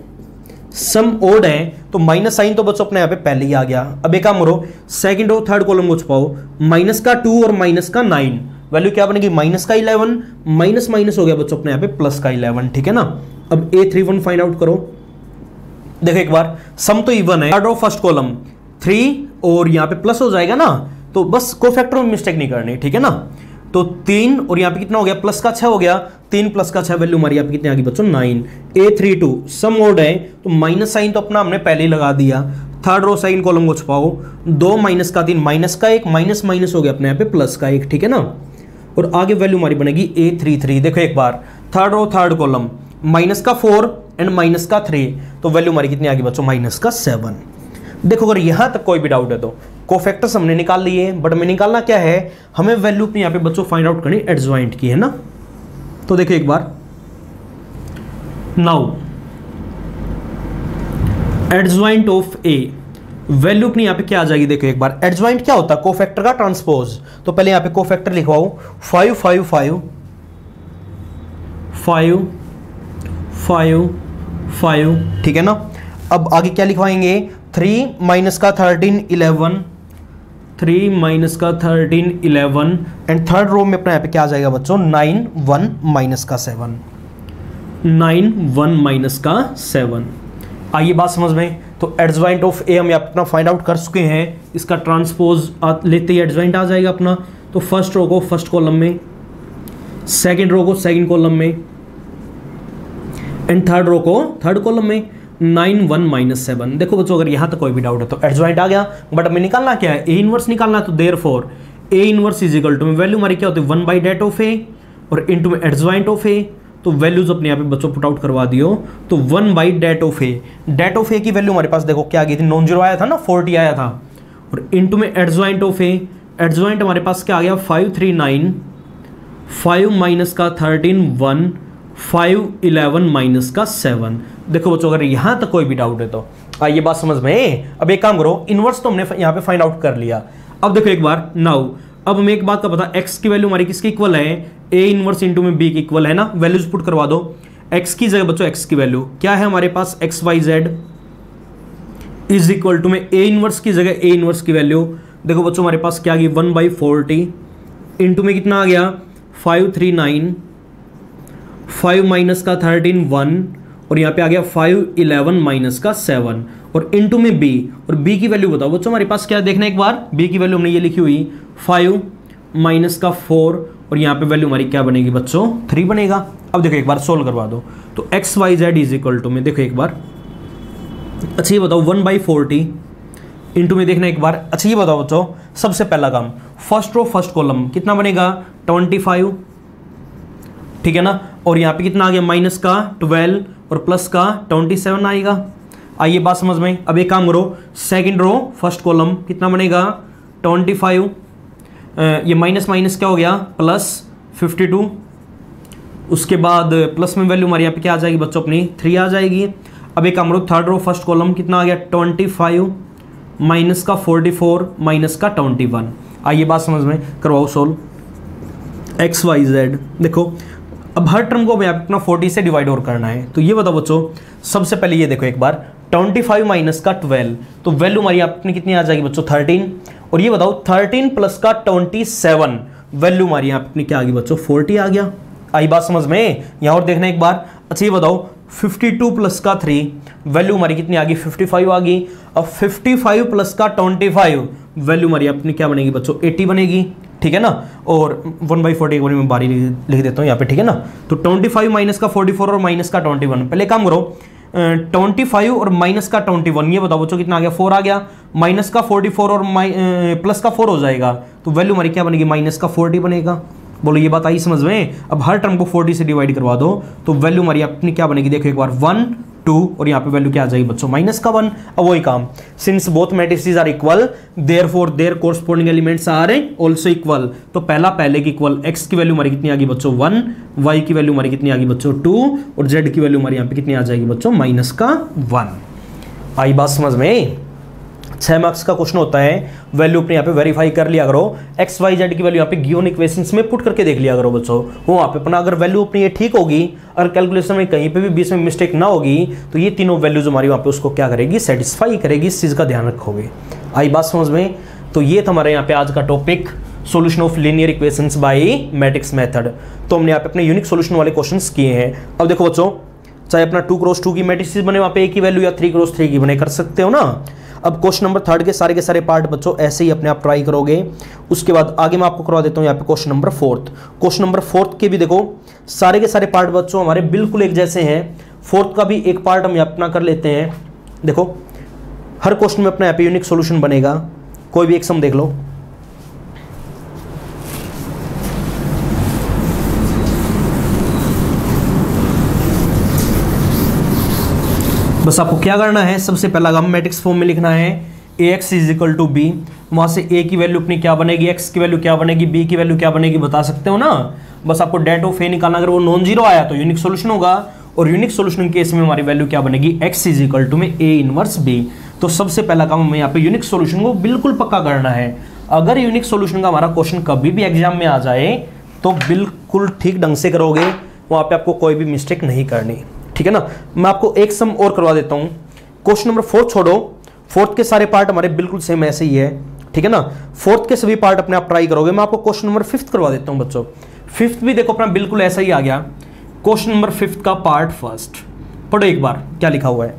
सम ओड है तो माइनस साइन तो बच्चों अपने यहाँ पे पहले ही आ गया। अब एक काम करो, सेकंड रो थर्ड कॉलम को छुपाओ, माइनस का 2 और माइनस का 9, वैल्यू क्या बनेगी माइनस का 11, माइनस माइनस हो गया बच्चों अपने यहाँ पे प्लस का 11, ठीक है ना। अब A31 फाइंड आउट करो, देखो एक बार, सम तो इवन है, थर्ड रो फर्स्ट कॉलम 3 और यहाँ पे प्लस हो जाएगा ना, तो बस कोफैक्टर में मिस्टेक नहीं करनी, ठीक है ना। तो 3 और यहाँ पे कितना हो गया प्लस का 6 हो गया, 3 प्लस का 6, वैल्यू हमारी यहाँ पे कितनी आ गई बच्चों 9। A32 सम ओड है तो माइनस साइन तो अपना हमने पहले ही लगा दिया, थर्ड रो सेकंड कॉलम को छुपाओ, 2 माइनस का 3 माइनस का 1, माइनस माइनस हो गया अपने यहाँ पे प्लस का 1, ठीक है ना। और आगे वैल्यू हमारी बनेगी A33, देखो एक बार, third row third column minus का 4 एंड माइनस का 3, तो वैल्यू हमारी कितनी आ गई बच्चों माइनस का 7। देखो अगर यहां तक कोई भी डाउट है तो कोफैक्टर्स हमने निकाल लिए, बट हमें निकालना क्या है, हमें वैल्यू अपनी यहाँ पे बच्चों फाइंड आउट करनी एडजॉइंट की, है ना। तो देखो एक बार, now adjoint of A, value अपनी यहाँ पे क्या आ जाएगी, देखो एक बार, एडजॉइंट क्या होता है कोफैक्टर का ट्रांसपोज, तो पहले यहाँ पे कोफैक्टर लिखवाओ 5 5 5 5 5 5, ठीक है ना। अब आगे क्या लिखवाएंगे, 3 माइनस का 13 11, 3 माइनस का 13 11, एंड थर्ड रो में अपना यहाँ पे क्या आ जाएगा बच्चों 9 1 माइनस का 7, 9 1 माइनस का 7। आइए बात समझ में, तो एडजॉइंट ऑफ ए हम यहाँ अपना फाइंड आउट कर चुके हैं, इसका ट्रांसपोज लेते ही एडजॉइंट आ जाएगा अपना। तो फर्स्ट रो को फर्स्ट कॉलम में, सेकेंड रो को सेकेंड कॉलम में, एंड थर्ड रो को थर्ड कॉलम में, 9 1 माइनस 7। देखो बच्चों अगर यहां तक कोई भी डाउट है तो एडजॉइंट आ गया, बट हमें निकालना क्या है, ए इनवर्स निकालना है। तो therefore A inverse is equal to, value हमारी क्या होती है 1 बाई डेट ऑफ ए और इनटू में एडजॉइंट ऑफ ए, तो वैल्यूज अपने यहाँ पे बच्चों पुट आउट करवा दियो, तो 1 by det of A, det of A की वैल्यू हमारे पास देखो क्या आ गई थी, नॉन जीरो आया था ना, 40 आया था, और इनटू में एडजॉइंट ऑफ ए, एडजॉइंट हमारे पास क्या आ गया 539, 5 माइनस का 13 1, 5 11 माइनस का 7। देखो बच्चों अगर यहां तक कोई भी डाउट है तो आइए बात समझ में। अब एक काम करो, इनवर्स तो हमने यहां पे फाइंड आउट कर लिया। अब देखो एक बार, नाउ अब हमें एक बात का पता, x की वैल्यू हमारी किसकी इक्वल है, a इनवर्स इंटू में b की इक्वल है ना। वैल्यूज पुट करवा दो, x की जगह बच्चों x की वैल्यू क्या है हमारे पास, x y z is equal to में a इनवर्स की जगह a इनवर्स की वैल्यू देखो बच्चों हमारे पास क्या आ गई 1 बाई 40 इंटू में कितना आ गया 539, 5 माइनस का 13 1, और यहाँ पे आ गया 5 11 माइनस का 7, और इनटू में b, और b की वैल्यू बताओ बच्चों हमारे पास क्या देखना एक बार, b की वैल्यू हमने ये लिखी हुई 5 माइनस का 4, और यहाँ पे वैल्यू हमारी क्या बनेगी बच्चों 3 बनेगा। अब देखो एक बार सोल्व करवा दो, तो X Y Z is equal to में देखो एक बार, अच्छा ये बताओ 1 बाई 40 इंटू में देखना एक बार। अच्छा ये बताओ बच्चों, सबसे पहला काम फर्स्ट रो फर्स्ट कॉलम कितना बनेगा 25, ठीक है ना, और यहाँ पे कितना आ गया माइनस का 12 और प्लस का 27 आएगा। आइए बात समझ में। अब एक काम करो, सेकंड रो फर्स्ट कॉलम कितना बनेगा 25, ये माइनस माइनस क्या हो गया प्लस 52, उसके बाद प्लस में वैल्यू हमारी यहाँ पे क्या आ जाएगी बच्चों अपनी 3 आ जाएगी। अब एक काम करो, थर्ड रो फर्स्ट कॉलम कितना आ गया 25 माइनस का 44 माइनस का 21। आइए बात समझ में, करवाओ सोल्व एक्स वाई जेड। देखो अब हर टर्म को हमें अपना 40 से डिवाइड और करना है, तो ये बताओ बच्चों सबसे पहले ये देखो एक बार 25 माइनस का 12, तो वैल्यू हमारी अपनी कितनी आ जाएगी बच्चों 13, और ये बताओ 13 प्लस का 27 वैल्यू हमारी यहाँ अपनी क्या आ गई बच्चों 40 आ गया। आई बात समझ में, यहाँ और देखना एक बार। अच्छा ये बताओ 52 प्लस का 3 वैल्यू हमारी कितनी आ गई 55 आ गई। अब 55 प्लस का 25 वैल्यू हमारी अपनी क्या बनेगी बच्चों 80 बनेगी, ठीक है ना, और 1 बाई 40 में बारी लिख देता हूँ यहाँ पे, ठीक है ना। तो 25 माइनस का 44 और माइनस का 21, पहले काम करो 25 और माइनस का 21, ये बताओ बच्चों कितना आ गया 4 आ गया, माइनस का 44 और प्लस का 4 हो जाएगा, तो वैल्यू हमारी क्या बनेगी माइनस का 40 बनेगा। बोलो ये बात आई समझ में। अब हर टर्म को 40 से डिवाइड करवा दो तो वैल्यू हमारी अपनी क्या बनेगी, देखो एक बार 1 2 और यहाँ पे वैल्यू क्या आ जाएगी बच्चों माइनस का 1। अब वही काम, since both matrices are equal therefore their corresponding elements are also equal, तो पहला पहले की इक्वल, x की वैल्यू हमारी कितनी आ गई बच्चों 1, y की वैल्यू हमारी कितनी आ गई बच्चों 2 और z की वैल्यू हमारी यहाँ पे कितनी आ जाएगी बच्चों माइनस का 1। आई बात समझ में। 6 मार्क्स का क्वेश्चन होता है, वैल्यू अपने यहाँ पे वेरीफाई कर लिया करो, एक्स वाई जेड की वैल्यू यहाँ पे गिवन इक्वेशंस में पुट करके देख लिया करो बच्चों। वो वहाँ पे अपना अगर वैल्यू अपनी ये ठीक होगी और कैलकुलेशन में कहीं पे भी बीच में मिस्टेक ना होगी तो ये तीनों वैल्यूज हमारी वहाँ पे उसको क्या करेगी, सेटिस्फाई करेगी। इस चीज़ का ध्यान रखोगे। आई बात समझ में। तो ये था हमारे यहाँ पे आज का topic, solution of linear equations bye matrix method. तो हमने यहाँ पे अपने यूनिक सोल्यूशन वाले क्वेश्चंस किए हैं। अब देखो बच्चों, चाहे अपना 2x2 की मैट्रिक्स बने वहाँ पे एक ही वैल्यू या 3x3 की बने, कर सकते हो ना। अब क्वेश्चन नंबर 3 के सारे पार्ट बच्चों ऐसे ही अपने आप ट्राई करोगे। उसके बाद आगे मैं आपको करवा देता हूँ यहाँ पे क्वेश्चन नंबर 4। क्वेश्चन नंबर 4 के भी देखो सारे के सारे पार्ट बच्चों हमारे बिल्कुल एक जैसे हैं। 4 का भी एक पार्ट हम अपना कर लेते हैं। देखो हर क्वेश्चन में अपना यहाँ पे यूनिक सोल्यूशन बनेगा। कोई भी एक सम देख लो। बस आपको क्या करना है, सबसे पहला काम मैट्रिक्स फॉर्म में लिखना है ax = b। वहां से a की वैल्यू अपनी क्या बनेगी, x की वैल्यू क्या बनेगी, b की वैल्यू क्या बनेगी बता सकते हो ना। बस आपको डेट ऑफ a निकालना, अगर वो नॉन जीरो आया तो यूनिक सोल्यूशन होगा और यूनिक सोल्यूशन केस में हमारी वैल्यू क्या बनेगी, x = में a इनवर्स b। तो सबसे पहला काम हमें यहाँ पे यूनिक सोल्यूशन को बिल्कुल पक्का करना है। अगर यूनिक सोल्यूशन का हमारा क्वेश्चन कभी भी एग्जाम में आ जाए तो बिल्कुल ठीक ढंग से करोगे, वहां पे आपको कोई भी मिस्टेक नहीं करनी, ठीक है ना। मैं आपको एक सम और करवा देता हूं। क्वेश्चन नंबर 4 छोड़ो, 4th के सारे पार्ट हमारे बिल्कुल सेम ऐसे ही है, ठीक है ना। 4th के सभी पार्ट अपने आप ट्राई करोगे। मैं आपको क्वेश्चन नंबर 5 करवा देता हूं बच्चों। 5th भी देखो अपना बिल्कुल ऐसा ही आ गया। क्वेश्चन नंबर 5 का पार्ट फर्स्ट पढ़ो एक बार क्या लिखा हुआ है।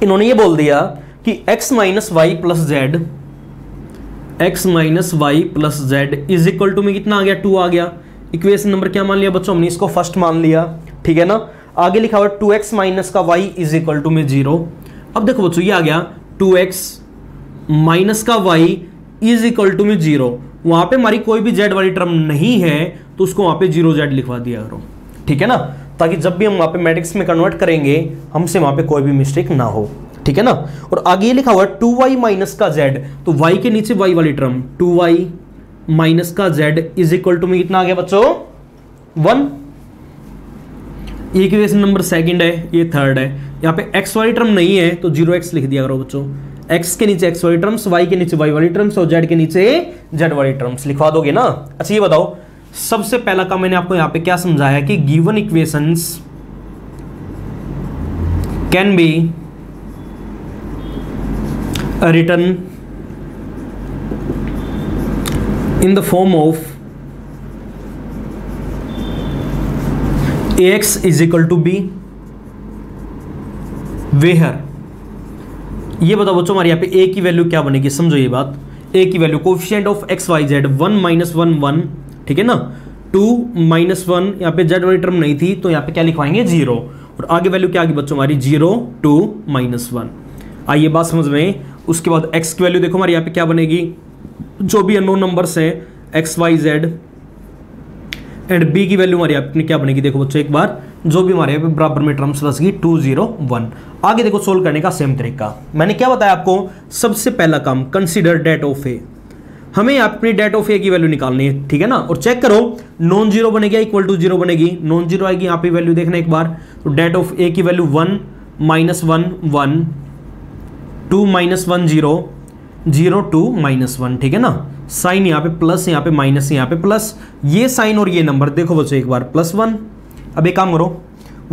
इन्होंने ये बोल दिया कि x - y + z, x - y + z is equal to में कितना आ गया, 2 आ गया। इक्वेशन नंबर क्या मान लिया बच्चों, हमने इसको फर्स्ट मान लिया, ठीक है ना। आगे लिखा हुआ 2x - y = में 0। अब देखो बच्चों ये आ गया 2x - y = में 0। वहां पे हमारी कोई भी z वाली टर्म नहीं है तो उसको वहां पे 0z लिखवा दिया करो, ठीक है ना, ताकि जब भी हम वहां पे मैट्रिक्स में कन्वर्ट करेंगे हमसे वहां पे कोई भी मिस्टेक ना हो, ठीक है ना। और आगे ये लिखा हुआ 2y - z, तो y के नीचे y वाली टर्म 2y - z = में कितना आ गया बच्चों 1। ये इक्वेशन नंबर 2 है, ये 3rd है। यहाँ पे x वाली टर्म नहीं है तो 0x लिख दिया करो बच्चों। x के नीचे x वाली टर्म्स, y के नीचे y वाली टर्म्स और z के नीचे z वाली टर्म्स लिखवा दोगे ना। अच्छा ये बताओ, सबसे पहला काम मैंने आपको यहाँ पे क्या समझाया कि given equations can be written in the form of ax = b where. ये बताओ बच्चों हमारे यहाँ पे a की वैल्यू क्या बनेगी, समझो ये बात। a की value coefficient of x y z 1 - 1 1, ठीक है ना। 2 - 1, यहाँ पे z वाली टर्म नहीं थी तो यहाँ पे क्या लिखवाएंगे 0। और आगे वैल्यू क्या आ गई बच्चों हमारी 0 2 -1। आइए बात समझ में। उसके बाद x की वैल्यू देखो हमारे यहाँ पे क्या बनेगी, जो भी अननोन नंबर्स हैं x y z, and b की वैल्यू हमारे यहाँ पे क्या बनेगी, देखो बच्चों एक बार, जो भी हमारे यहाँ पे बराबर में टर्म्स बचेगी 2 0 1। आगे देखो सोल्व करने का सेम तरीका। मैंने क्या बताया आपको, सबसे पहला काम कंसीडर डेट ऑफ ए। हमें यहाँ अपनी डेट ऑफ ए की वैल्यू निकालनी है, ठीक है ना। और चेक करो नॉन जीरो बनेगी या इक्वल टू 0 बनेगी, नॉन जीरो आएगी यहाँ पे वैल्यू देखना एक बार। तो डेट ऑफ ए की वैल्यू 1 - 1 1, 2 - 1 0, 0 2 -1, ठीक है ना। साइन यहाँ पे प्लस, यहाँ पे माइनस, यहाँ पे प्लस, ये साइन और ये नंबर देखो बच्चों एक बार +1। अब एक काम करो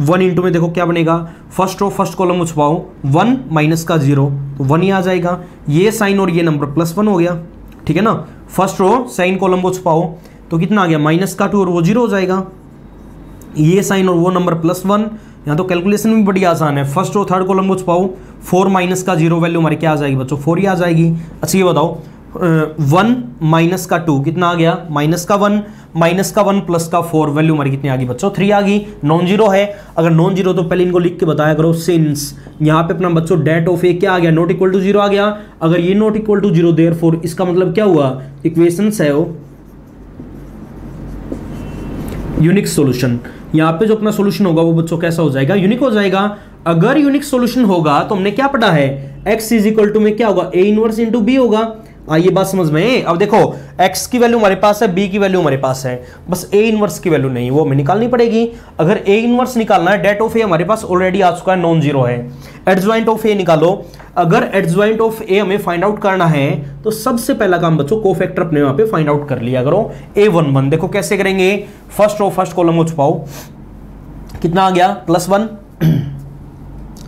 1 इंटू में देखो क्या बनेगा, फर्स्ट रो फर्स्ट कॉलम में छुपाओ 1 माइनस का 0 तो 1 ही आ जाएगा। ये साइन और ये नंबर +1 हो गया, ठीक है ना। फर्स्ट रो साइन कॉलम को छुपाओ तो कितना आ गया -2 और वो 0 हो जाएगा। ये साइन और वो नंबर +1। यहाँ तो कैलकुलेशन भी बड़ी आसान है। फर्स्ट रो थर्ड कॉलम को छुपाओ, 4 माइनस का 0 वैल्यू हमारी क्या आ जाएगी बच्चों 4 ही आ जाएगी। अच्छा ये बताओ 1 माइनस का 2 कितना आ गया -1, -1 प्लस का 4 वैल्यू हमारी कितनी आ गई बच्चों 3 आ गई। नॉन जीरो है, अगर नॉन जीरो तो पहले इनको लिख के बताया करो। सिंस यहाँ पे अपना बच्चों डेट ऑफ ए क्या आ गया, नॉट इक्वल टू 0 आ गया। अगर ये नॉट इक्वल टू 0 देयरफॉर इसका मतलब क्या हुआ, इक्वेशंस है वो यूनिक सॉल्यूशन। यहाँ पे जो अपना सॉल्यूशन होगा वो बच्चों कैसा हो जाएगा, यूनिक हो जाएगा। अगर यूनिक सॉल्यूशन होगा तो हमने क्या पढ़ा है, x इज इक्वल टू में क्या होगा, a इनवर्स इंटू बी होगा। ये बात समझ में। अब देखो x की वैल्यू हमारे पास है, b की वैल्यू हमारे पास है, बस a इनवर्स की वैल्यू नहीं, वो हमें निकालनी पड़ेगी। अगर a इनवर्स निकालना है, डेट ऑफ a हमारे पास ऑलरेडी आ चुका है, नॉन जीरो है। एडजॉइंट ऑफ a निकालो। अगर एडजॉइंट ऑफ a हमें फाइंड आउट करना है तो सबसे पहला काम बच्चों कोफैक्टर अपने वहां पे फाइंड आउट कर लिया करो। a11 देखो कैसे करेंगे, फर्स्ट रो फर्स्ट कॉलम को छुपाओ, कितना आ गया +1,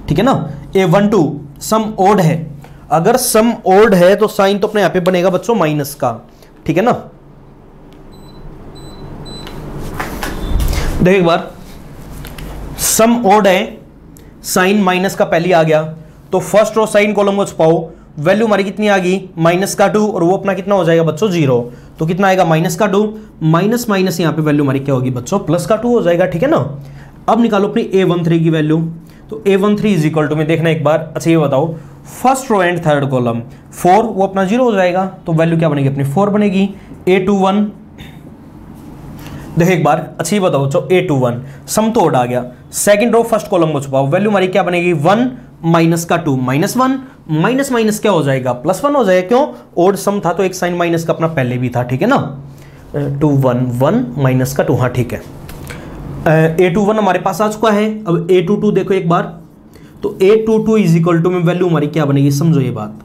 ठीक है ना। a12 सम ओड है, अगर सम ओड है तो साइन तो अपने यहां पे बनेगा बच्चों माइनस का, ठीक है ना। देखो एक बार, सम ओड है, साइन माइनस का पहले आ गया, तो फर्स्ट रो साइन कॉलम को छुपाओ, वैल्यू हमारी कितनी आ गई -2, और वो अपना कितना हो जाएगा बच्चों 0, तो कितना आएगा -2, माइनस माइनस यहां पे वैल्यू हमारी क्या होगी बच्चों +2 हो जाएगा, ठीक है ना। अब निकालो अपनी a13 की वैल्यू, तो a13 इज इक्वल टू में देखना एक बार, अच्छा ये बताओ first row and third column 4, वो अपना 0 हो जाएगा, तो वैल्यू क्या बनेगी अपनी 4 बनेगी। a21 देखो एक बार, अच्छा ये बताओ बच्चों a21 सम तो ओड आ गया, सेकंड रो फर्स्ट कॉलम को छुपाओ, वैल्यू हमारी क्या बनेगी 1 -2 -1, माइनस माइनस क्या हो जाएगा +1 हो जाएगा, क्यों ओड सम था तो एक साइन माइनस का अपना पहले भी था, ठीक है ना। 2 1 1 -2, हाँ ठीक है। a21 हमारे पास आ चुका है। अब a22 देखो एक बार, तो a22 इज इक्वल टू में वैल्यू हमारी क्या बनेगी, समझो ये बात।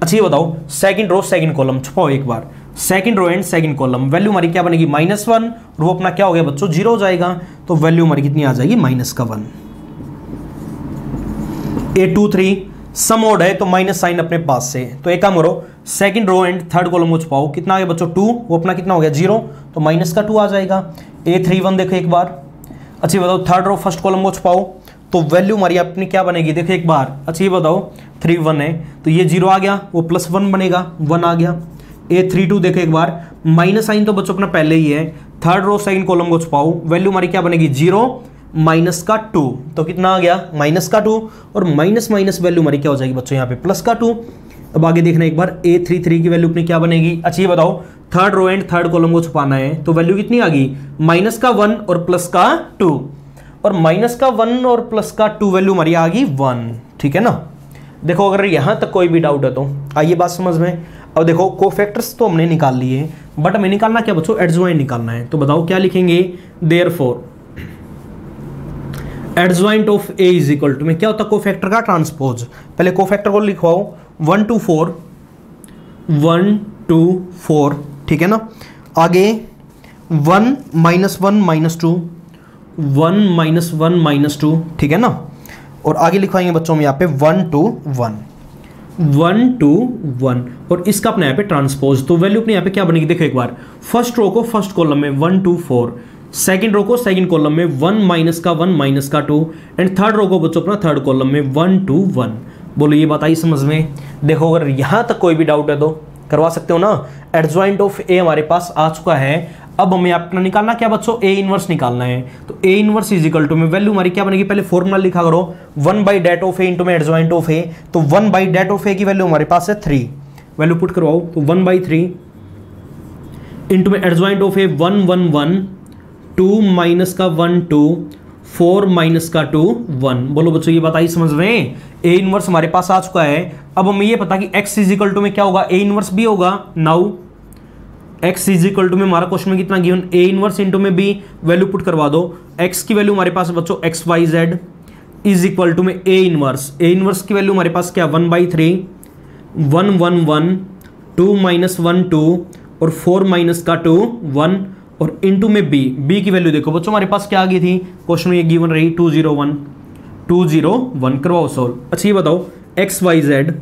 अच्छा ये बताओ सेकंड रो सेकंड कॉलम छुपाओ एक बार, second row and second column, value हमारी क्या बनेगी -1, और वो अपना क्या हो गया बच्चों 0 हो जाएगा, तो वैल्यू हमारी कितनी आ जाएगी -1। a23 सम ओड है तो माइनस साइन अपने पास से, तो एक काम करो second row and third column को छुपाओ, कितना आ गया बच्चों 2, वो अपना कितना हो गया 0, तो -2 आ जाएगा। a31 देखो एक बार, अच्छा बताओ थर्ड रो फर्स्ट कॉलम को छुपाओ, तो वैल्यू हमारी अपनी क्या बनेगी देखो एक बार, अच्छा ये बताओ 3 1 है, तो ये 0 आ गया, वो +1 बनेगा, 1 आ गया। a32 देखो एक बार, माइनस साइन तो बच्चों अपना पहले ही है, थर्ड रो सेकंड कॉलम को छुपाओ, वैल्यू हमारी क्या बनेगी 0 -2, तो कितना आ गया -2, और माइनस माइनस वैल्यू हमारी क्या हो जाएगी बच्चों यहाँ पे +2। अब आगे देखना एक बार, a33 की वैल्यू अपनी क्या बनेगी, अच्छा ये बताओ third row and third column को छुपाना है, तो वैल्यू कितनी आ गई -1 और +2, और -1 और +2 वैल्यू हमारी आ गई 1, ठीक है ना। देखो अगर यहां तक कोई भी डाउट है तो आइए बात समझ में। अब देखो कोफैक्टर्स तो हमने निकाल लिए, बट हमें निकालना क्या बच्चों, एडजॉइंट निकालना है, तो बताओ क्या लिखेंगे, therefore adjoint of a is equal to में क्या होता है कोफैक्टर का ट्रांसपोज। पहले कोफैक्टर को लिखवाओ 1 2 4 1 2 4, ठीक है ना। आगे 1 -1 -2 1 -1 -2, ठीक है ना। और आगे लिखवाएंगे बच्चों में यहाँ पे 1 2 1 1 2 1, और इसका अपने यहाँ पे ट्रांसपोज, तो वैल्यू अपने यहाँ पे क्या बनेगी देखो एक बार, फर्स्ट रो को फर्स्ट कॉलम में 1 2 4, सेकंड रो को सेकंड कॉलम में 1 -1 -2, एंड थर्ड रो को बच्चों अपना थर्ड कॉलम में 1 2 1। बोलो ये बात आई समझ में। देखो अगर यहां तक कोई भी डाउट है तो करवा सकते हो ना। एडजॉइंट ऑफ a हमारे पास आ चुका है, अब हमें अपना निकालना क्या बच्चों, a इनवर्स निकालना है, तो a inverse is equal to में वैल्यू हमारी क्या बनेगी, पहले फॉर्मूला लिखा करो 1/det ऑफ a इंटू में एडजॉइंट ऑफ a, तो 1/det ऑफ a की वैल्यू हमारे पास है 3, वैल्यू पुट करवाओ, तो 1/3 इंटू में एडजॉइंट ऑफ a 1 1 1 2 -1 2 4 -2 1। बोलो बच्चों ये बात आई समझ में। a इनवर्स हमारे पास आ चुका है, अब हमें ये पता कि x इज इक्वल टू में क्या होगा, a इनवर्स b होगा। Now x is equal to में हमारा क्वेश्चन में कितना गिवन, a इनवर्स इंटू में b, वैल्यू पुट करवा दो, x की वैल्यू हमारे पास बच्चों XYZ इज इक्वल टू में a इनवर्स की वैल्यू हमारे पास क्या 1/3 1 1 1 2 -1 2 और 4 -2 1, और इंटू में b की वैल्यू देखो बच्चों हमारे पास क्या आ गई थी, क्वेश्चन में ये गिवन रही 201 करवाओ सॉल्व। अच्छा ये बताओ XYZ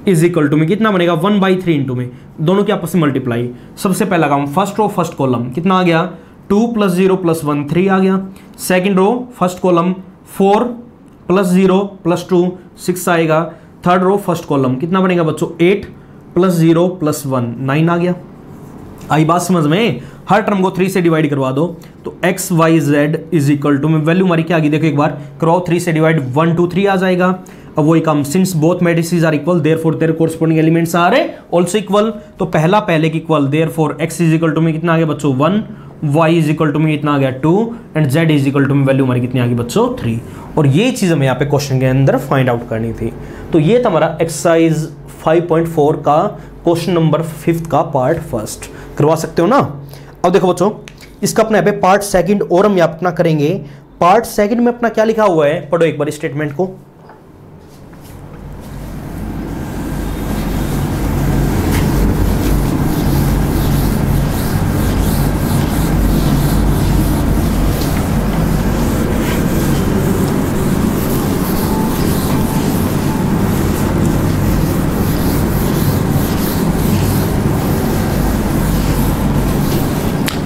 इज इक्वल टू में कितना बनेगा 1/3 इंटू में दोनों के आपस में मल्टीप्लाई। सबसे पहला काम फर्स्ट रो फर्स्ट कॉलम कितना आ गया 2 + 0 + 1 3 आ गया। सेकंड रो फर्स्ट कॉलम 4 + 0 + 2 6 आएगा। थर्ड रो फर्स्ट कॉलम कितना बनेगा बच्चों 8 + 0 + 1 9 आ गया। आई बात समझ में। हर टर्म को 3 से डिवाइड करवा दो तो XYZ इज इक्वल टू में वैल्यू हमारी क्या आ गई देखो एक बार करवाओ 3 से डिवाइड 1 2 3 आ जाएगा। अब वही काम since both matrices are equal therefore their corresponding elements are also equal, तो पहला पहले की equal therefore x is equal to में कितना आ गया बच्चों 1 y इज इक्वल टू में इतना आ गया 2 and z is equal to में वैल्यू हमारी कितनी आ गई बच्चों 3। और ये चीज़ हमें यहाँ पे क्वेश्चन के अंदर फाइंड आउट करनी थी। तो ये था हमारा एक्सरसाइज 5.4 का क्वेश्चन नंबर 5 का पार्ट फर्स्ट। करवा सकते हो ना। अब देखो बच्चों, इसका अपने यहाँ पे पार्ट सेकंड और हम यहाँ अपना करेंगे। पार्ट सेकंड में अपना क्या लिखा हुआ है, पढ़ो एक बार स्टेटमेंट को।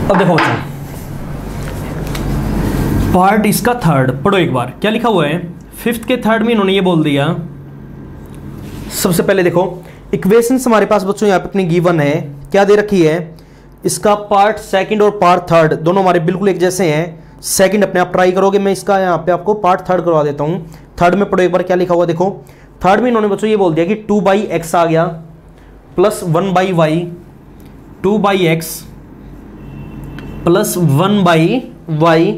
अब देखो बच्चों, पार्ट इसका थर्ड पढ़ो एक बार। क्या लिखा हुआ है, फिफ्थ के थर्ड में इन्होंने ये बोल दिया। सबसे पहले देखो इक्वेशंस हमारे पास बच्चों यहाँ पे अपनी गिवन है, क्या दे रखी है, इसका पार्ट सेकंड और पार्ट थर्ड दोनों हमारे बिल्कुल एक जैसे हैं। सेकंड अपने आप ट्राई करोगे, मैं इसका यहाँ पे आपको पार्ट थर्ड करवा देता हूँ। थर्ड में पढ़ो एक बार क्या लिखा हुआ देखो। थर्ड में इन्होंने बच्चों ये बोल दिया कि 2/x आ गया plus 1/y, 2/x plus 1/y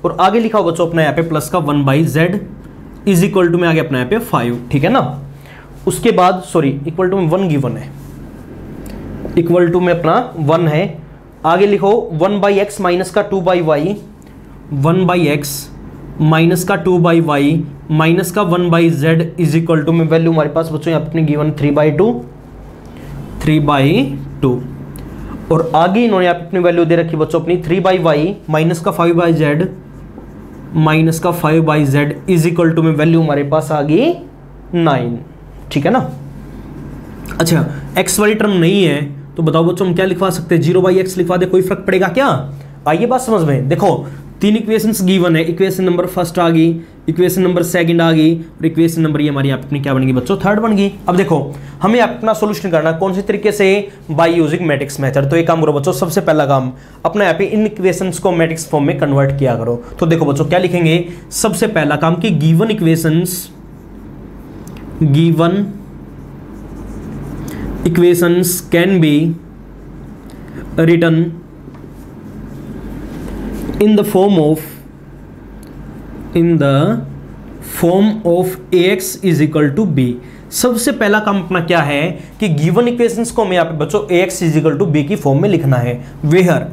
और आगे लिखा हुआ बच्चों अपना यहाँ पे प्लस का 1/z इज इक्वल टू में आ गया अपना यहाँ पे 5। ठीक है ना। उसके बाद सॉरी इक्वल टू में 1 गिवन है, इक्वल टू में अपना 1 है। आगे लिखो 1/x माइनस का 2/y, 1/x माइनस का 2/y माइनस का 1/z इज इक्वल टू में वैल्यू हमारे पास बच्चों यहाँ पे अपनी गिवन 3/2 और आगे इन्होंने यहाँ पे अपनी वैल्यू दे रखी बच्चों अपनी 3/y माइनस का 5/z माइनस का 5/z इज इक्वल टू में वैल्यू हमारे पास आ गई 9। ठीक है ना। अच्छा x वाली टर्म नहीं है तो बताओ बच्चों हम क्या लिखवा सकते हैं, 0/x लिखवा दे, कोई फर्क पड़ेगा क्या। आइए बात समझ में। देखो 3 इक्वेशंस गिवन है, इक्वेशन नंबर फर्स्ट आ गई, इक्वेशन नंबर सेकंड आ गई और इक्वेशन नंबर ये हमारी यहाँ पे अपनी क्या बन गई बच्चों, थर्ड बन गई। अब देखो हमें अपना सोल्यूशन करना कौन से तरीके से, बाय यूजिंग मैट्रिक्स मेथड। तो एक काम करो बच्चों, सबसे पहला काम अपना यहाँ पे इन इक्वेशंस को मैट्रिक्स फॉर्म में कन्वर्ट किया करो। तो देखो बच्चों क्या लिखेंगे, सबसे पहला काम कि given equations can be written in the form of ax is equal to b। सबसे पहला काम अपना क्या है कि गिवन इक्वेशंस को हमें यहाँ पे बच्चों ax is equal to b की फॉर्म में लिखना है। वेयर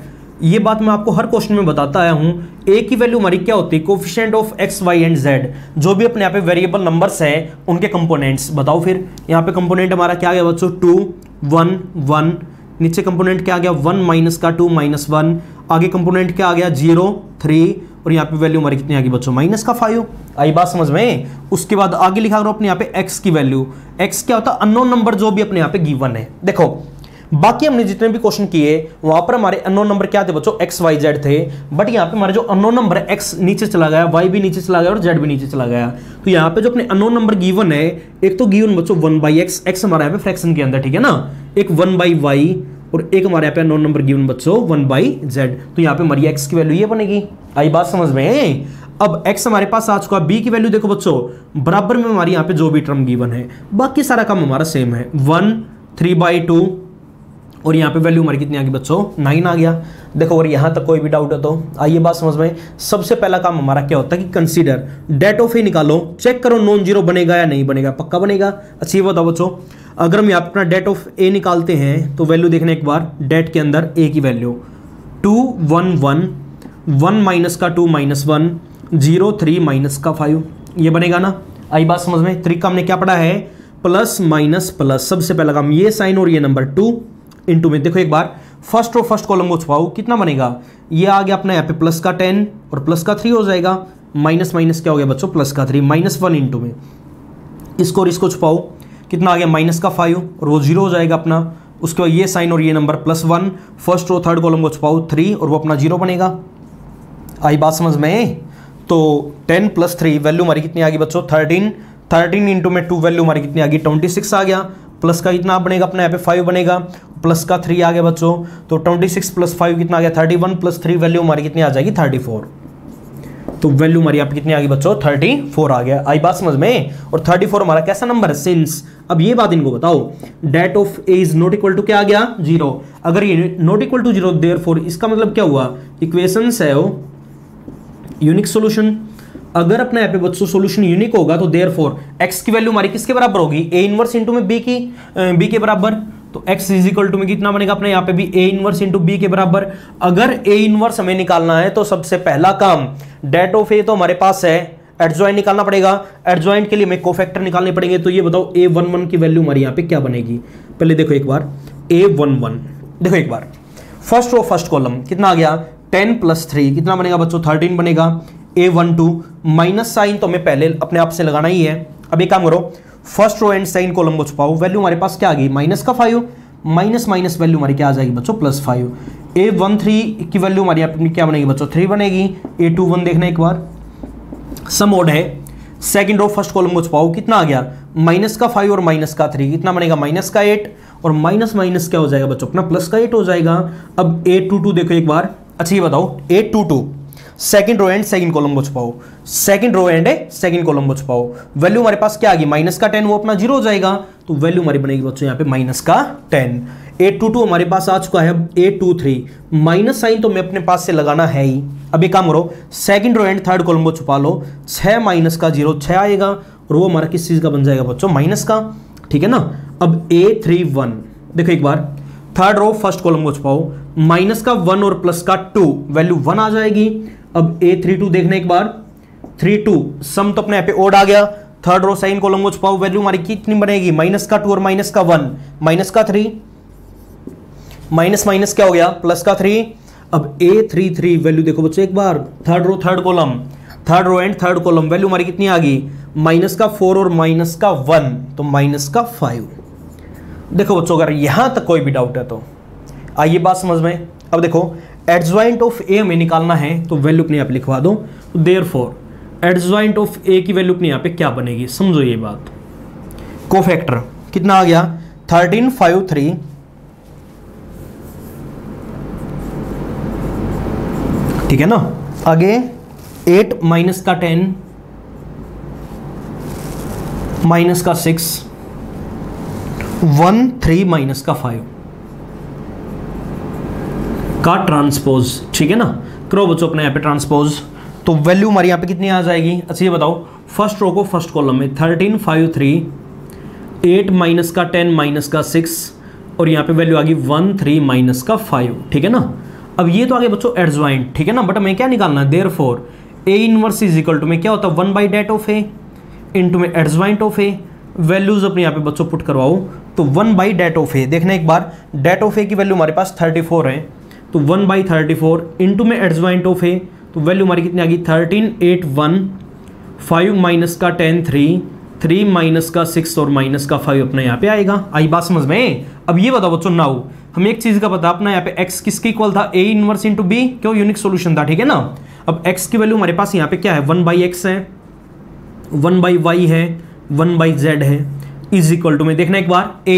ये बात मैं आपको हर क्वेश्चन में बताता आया हूं। a की वैल्यू हमारी क्या होती है, coefficient of x y and z, जो भी अपने यहाँ पे वेरिएबल नंबर्स हैं उनके कंपोनेंट्स। बताओ फिर यहाँ पे कंपोनेंट हमारा क्या आ गया बच्चों 2 1 1, नीचे कंपोनेंट क्या आ गया 1 माइनस का 2 माइनस 1, आगे कंपोनेंट क्या आ गया 0 3 और यहाँ पे वैल्यू हमारी कितनी आ गई बच्चों माइनस का 5। आई बात समझ में। उसके बाद आगे लिखा करो अपने यहाँ पे x की वैल्यू, x क्या होता है अननोन नंबर जो भी अपने यहाँ पे गिवन है। देखो बाकी हमने जितने भी क्वेश्चन किए वहां पर हमारे अननोन नंबर क्या थे बच्चों, x y z थे, बट यहाँ पे हमारे जो अननोन नंबर है x नीचे चला गया, y भी नीचे चला गया और z भी नीचे चला गया। तो यहाँ पे जो अपने अननोन नंबर गिवन है, एक तो गिवन बच्चों 1/x, x हमारा यहाँ पे फ्रैक्शन के अंदर, ठीक है ना, एक 1/y और एक हमारे यहाँ पे अननोन नंबर गिवन बच्चों 1/z। तो यहाँ पे हमारी x की वैल्यू ये बनेगी। आई बात समझ में। अब x हमारे पास आ चुका, b की वैल्यू देखो बच्चों बराबर में हमारी यहाँ पे जो भी टर्म गिवन है, बाकी सारा काम हमारा सेम है 1 3/2 और यहाँ पे वैल्यू हमारी कितनी आ गई बच्चों 9 आ गया। देखो अगर यहाँ तक कोई भी डाउट है तो आइए बात समझ में। सबसे पहला काम हमारा क्या होता है कि कंसीडर डेट ऑफ ए निकालो, चेक करो नॉन जीरो बनेगा या नहीं बनेगा, पक्का बनेगा। अच्छी बताओ बच्चों, अगर हम यहाँ पे अपना डेट ऑफ ए निकालते हैं तो वैल्यू देखने एक बार, डेट के अंदर ए की वैल्यू 2 1 1 1 माइनस का 2 माइनस 1 0 3 माइनस का 5, ये बनेगा ना। आई बात समझ में। तरीका हमने क्या पढ़ा है, प्लस माइनस प्लस। सबसे पहला काम ये साइन और ये नंबर 2 इंटू में, देखो एक बार फर्स्ट और फर्स्ट कॉलम को छुपाओ, कितना बनेगा, ये आ गया अपना यहाँ पे प्लस का 10 और प्लस का 3 हो जाएगा, माइनस माइनस क्या हो गया बच्चों प्लस का 3, -1 इंटू में इसको और इसको छुपाओ, कितना आ गया माइनस का 5 और वो 0 हो जाएगा अपना। उसके बाद ये साइन और ये नंबर +1, फर्स्ट और थर्ड कॉलम को छुपाओ 3 और वो अपना 0 बनेगा। आई बात समझ में। तो 10 + 3 वैल्यू हमारी कितनी आ गई बच्चों 13, 13 इंटू में 2 वैल्यू हमारी कितनी आ गई 26 आ गया, प्लस का कितना बनेगा अपना यहाँ पे 5 बनेगा, प्लस का 3 आ गया बच्चों, तो 26 + 5 कितना आ गया 31 + 3 वैल्यू हमारी कितनी आ जाएगी 34। तो वैल्यू हमारी यहाँ पे कितनी आ गई बच्चों 34 आ गया। आई बात समझ में। और 34 हमारा कैसा नंबर है, सिंस अब ये बात इनको बताओ, det of A is not equal to क्या आ गया 0। अगर ये नॉट इक्वल टू 0 देयरफॉर इसका मतलब क्या हुआ, इक्वेशंस है वो यूनिक सॉल्यूशन। अगर अपने यहाँ पे बच्चों सॉल्यूशन यूनिक होगा तो देयरफॉर एक्स की वैल्यू हमारी किसके बराबर होगी, ए इनवर्स इंटू में बी के बराबर। तो x इज इक्वल टू में कितना बनेगा अपने यहाँ पे भी a इनवर्स इंटू बी के बराबर। अगर a इनवर्स हमें निकालना है तो सबसे पहला काम डेट ऑफ ए तो हमारे पास है, एडजॉइंट निकालना पड़ेगा। एडजॉइंट के लिए हमें कोफैक्टर निकालने पड़ेंगे। तो ये बताओ a11 की वैल्यू हमारी यहाँ पे क्या बनेगी, पहले देखो एक बार a11, देखो एक बार फर्स्ट रो फर्स्ट कॉलम कितना आ गया 10 + 3 कितना बनेगा बच्चों 13 बनेगा। a12 माइनस साइन तो हमें पहले अपने आप से लगाना ही है। अब एक काम करो, first row and second column को छुपाओ, वैल्यू हमारे पास क्या आ गई -5, माइनस माइनस वैल्यू हमारी क्या आ जाएगी बच्चों +5। a13 की वैल्यू हमारी अपनी क्या बनेगी बच्चों 3 बनेगी। a21 देखना एक बार, सम ओड है, सेकंड रो फर्स्ट कॉलम को छुपाओ, कितना आ गया -5 और -3 कितना बनेगा -8 और माइनस माइनस क्या हो जाएगा बच्चों अपना +8 हो जाएगा। अब a22 देखो एक बार, अच्छा ये बताओ a22 second row and second column को छुपाओ, second row and second column को छुपाओ, वैल्यू हमारे पास क्या आ गई -10 वो अपना 0 हो जाएगा। तो वैल्यू हमारी बनेगी बच्चों यहाँ पे -10। a22 हमारे पास आ चुका है। अब a23 माइनस साइन तो मैं अपने पास से लगाना है ही। अब एक काम करो, second row and third column को छुपा लो, 6 - 0 6 आएगा और वो हमारा किस चीज का बन जाएगा बच्चों माइनस का, ठीक है ना। अब a31 देखो एक बार, थर्ड रो फर्स्ट कॉलम को छुपाओ, -1 और +2 वैल्यू 1 आ जाएगी। अब a32 देखना एक बार, 32 सम तो अपने यहाँ पे ओड आ गया, थर्ड रो सेकंड कॉलम को छुपाओ, वैल्यू हमारी कितनी बनेगी -2 और -1 -3 माइनस माइनस क्या हो गया +3। अब a33 वैल्यू देखो बच्चों एक बार, third row third column, third row and third column, value हमारी कितनी आ गई -4 और -1 तो -5। देखो बच्चों अगर यहां तक कोई भी डाउट है तो आइए बात समझ में। अब देखो एडजॉइंट ऑफ ए हमें निकालना है तो वैल्यू अपने आप लिखवा दो। तो देयरफॉर एडजॉइंट ऑफ ए की वैल्यू अपने यहाँ पे क्या बनेगी, समझो ये बात। कोफैक्टर कितना आ गया 13 5 3 ठीक है ना। आगे 8 - 10 -6 1 3 - 5 का ट्रांसपोज, ठीक है ना। करो बच्चों अपने यहाँ पे ट्रांसपोज, तो वैल्यू हमारी यहाँ पे कितनी आ जाएगी। अच्छा ये बताओ, फर्स्ट रो को फर्स्ट कॉलम में 13 5 3 8 - 10 - 6 और यहाँ पे वैल्यू आ गई 1 3 - 5, ठीक है ना। अब ये तो आगे बच्चों एडजॉइंट, ठीक है ना, बट हमें क्या निकालना है, therefore A inverse is equal to में क्या होता है 1/det ऑफ ए इनटू में एडजॉइंट ऑफ ए। वैल्यूज अपने यहाँ पे बच्चों पुट करवाओ, तो 1/det ऑफ ए देखना एक बार, det ऑफ ए की वैल्यू हमारे पास 34 है, तो 1/34 इनटू में एडजॉइंट ऑफ ए, तो वैल्यू हमारी कितनी आ गई 13 8 1 5 - 10 3 3 - 6 और -5 अपना यहाँ पे आएगा। आई बात समझ में। अब ये बताओ बच्चों, नाउ हमें एक चीज का पता, अपना यहाँ पे x किसके इक्वल था, a इनवर्स इंटू b, क्यों यूनिक सॉल्यूशन था, ठीक है ना। अब x की वैल्यू हमारे पास यहाँ पे क्या है 1/x है, 1/y है, 1/z है, इज इक्वल टू में देखना एक बार a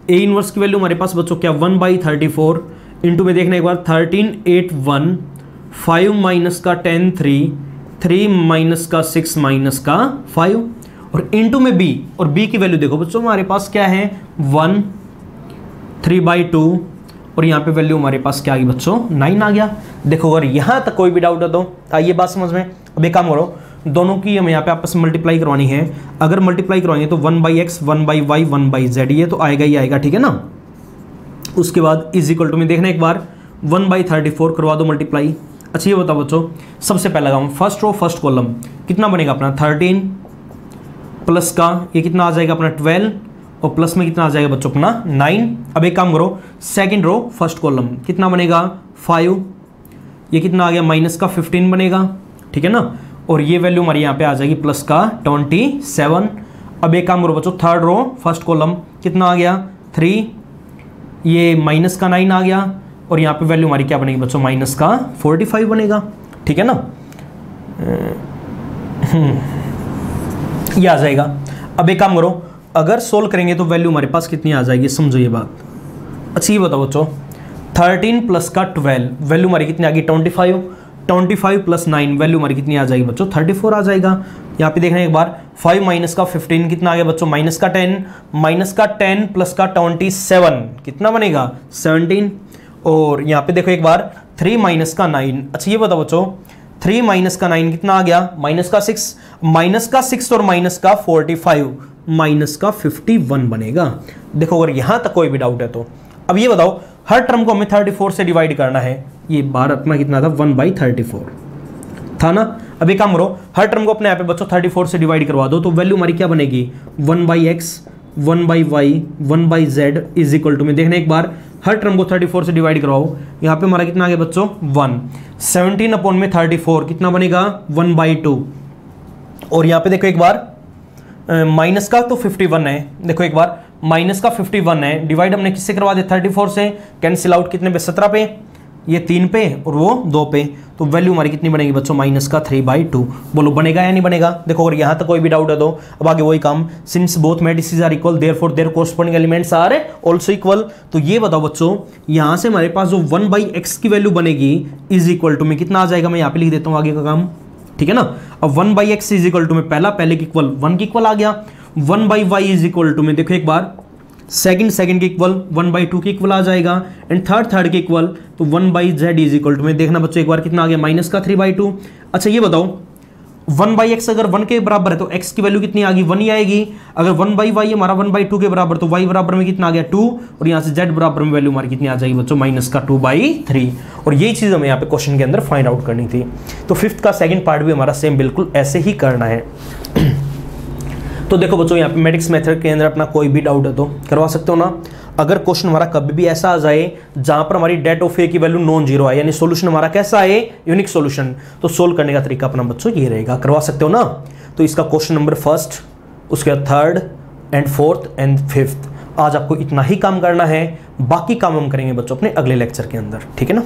इनवर्स की वैल्यू हमारे पास बच्चों क्या 1/34 इंटू में देखना एक बार 13 8 1 5 - 10 3 3 - 6 -5 और इंटू में b, और b की वैल्यू देखो बच्चों हमारे पास क्या है 1 3/2 और यहाँ पे वैल्यू हमारे पास क्या आ गई बच्चों 9 आ गया। देखो अगर यहाँ तक कोई भी डाउट है तो आइए बात समझ में। अब एक काम करो, दोनों की हमें यहाँ पे आपस में मल्टीप्लाई करवानी है। अगर मल्टीप्लाई करवाएंगे तो 1/x 1/y 1/z ये तो आएगा ही आएगा, ठीक है ना। उसके बाद इज इक्वल टू में देखना एक बार 1/34 करवा दो मल्टीप्लाई। अच्छा ये बताओ बच्चों, सबसे पहला काम फर्स्ट रो फर्स्ट कॉलम कितना बनेगा अपना 13 प्लस का ये कितना आ जाएगा अपना 12 और प्लस में कितना आ जाएगा बच्चों अपना 9। अब एक काम करो, सेकंड रो फर्स्ट कॉलम कितना बनेगा 5, ये कितना आ गया -15 बनेगा, ठीक है ना। और ये वैल्यू हमारी यहाँ पे आ जाएगी प्लस का 27। अब एक काम करो बच्चों, थर्ड रो फर्स्ट कॉलम कितना आ गया 3, ये -9 आ गया और यहाँ पे वैल्यू हमारी क्या बनेगी बच्चों -45 बनेगा, ठीक है ना। ये आ जाएगा। अब एक काम करो, अगर सोल्व करेंगे तो वैल्यू हमारे पास कितनी आ जाएगी, समझो ये बात। अच्छा ये बताओ बच्चों, 13 प्लस का 12 वैल्यू हमारी कितनी आ गई 25 + 9 वैल्यू हमारी कितनी आ जाएगी बच्चों 34 आ जाएगा। यहाँ पे देखना एक बार 5 माइनस का 15 कितना आ गया बच्चों, माइनस का 10 प्लस का 27 कितना बनेगा 17। और यहाँ पे देखो एक बार 3 माइनस का 9, अच्छा ये बताओ बच्चों 3 माइनस का 9 कितना आ गया, माइनस का 6 और माइनस का 45 माइनस का 51 बनेगा। देखो अगर यहां तक कोई भी डाउट है तो अब ये बताओ हर टर्म को हमें 34 से डिवाइड करना है, ये बार अपना कितना था 1/34 था ना। अब एक काम करो हर टर्म को अपने यहाँ पे बच्चों 34 से डिवाइड करवा दो, तो वैल्यू हमारी क्या बनेगी 1/x 1/y 1/z is equal to में देखना एक बार हर टर्म को 34 से डिवाइड करवाओ, यहाँ पे हमारा कितना आ गया बच्चों 1, 17 अपॉन में 34 कितना बनेगा 1/2। और यहाँ पे देखो एक बार माइनस का तो 51 है, देखो एक बार माइनस का 51 है, डिवाइड हमने किससे करवा दिया 34 से, कैंसिल आउट कितने पे 17 पे, ये 3 पे और वो 2 पे, तो वैल्यू हमारी कितनी बनेगी बच्चों माइनस का 3/2। बोलो बनेगा या नहीं बनेगा। देखो अगर यहाँ तक कोई भी डाउट है तो अब आगे वही काम, since both matrices are equal therefore their corresponding elements are also equal. तो ये बताओ बच्चों यहाँ से हमारे पास जो 1/x की वैल्यू बनेगी इज इक्वल टू में कितना आ जाएगा, मैं यहाँ पे लिख देता हूँ आगे का काम, ठीक है ना। अब 1/x इज इक्वल टू में पहले के इक्वल 1 के इक्वल आ गया, 1/y इज इक्वल टू में देखो एक बार सेकंड के इक्वल 1/2 के इक्वल आ जाएगा, एंड थर्ड के इक्वल तो 1/z इज इक्वल टू में देखना बच्चों एक बार कितना आ गया माइनस का 3/2। अच्छा ये बताओ 1/x अगर 1 के बराबर है तो x की वैल्यू कितनी आ गई 1 ही आएगी, अगर 1/y हमारा 1/2 के बराबर तो y बराबर में कितना आ गया 2, और यहाँ से z बराबर में वैल्यू हमारी कितनी आ जाएगी बच्चों माइनस का 2/3। और यही चीज़ हमें यहाँ पे क्वेश्चन के अंदर फाइंड आउट करनी थी। तो फिफ्थ का सेकंड पार्ट भी हमारा सेम बिल्कुल ऐसे ही करना है। तो देखो बच्चों यहाँ पे मैट्रिक्स मेथड के अंदर अपना कोई भी डाउट है तो करवा सकते हो ना। अगर क्वेश्चन हमारा कभी भी ऐसा आ जाए जहां पर हमारी डेट ऑफ ए की वैल्यू नॉन जीरो आए, यानी सॉल्यूशन हमारा कैसा आए यूनिक सॉल्यूशन, तो सोल्व करने का तरीका अपना बच्चों ये रहेगा, करवा सकते हो ना। तो इसका क्वेश्चन नंबर फर्स्ट, उसके बाद third and fourth and fifth, आज आपको इतना ही काम करना है, बाकी काम हम करेंगे बच्चों अपने अगले लेक्चर के अंदर, ठीक है ना।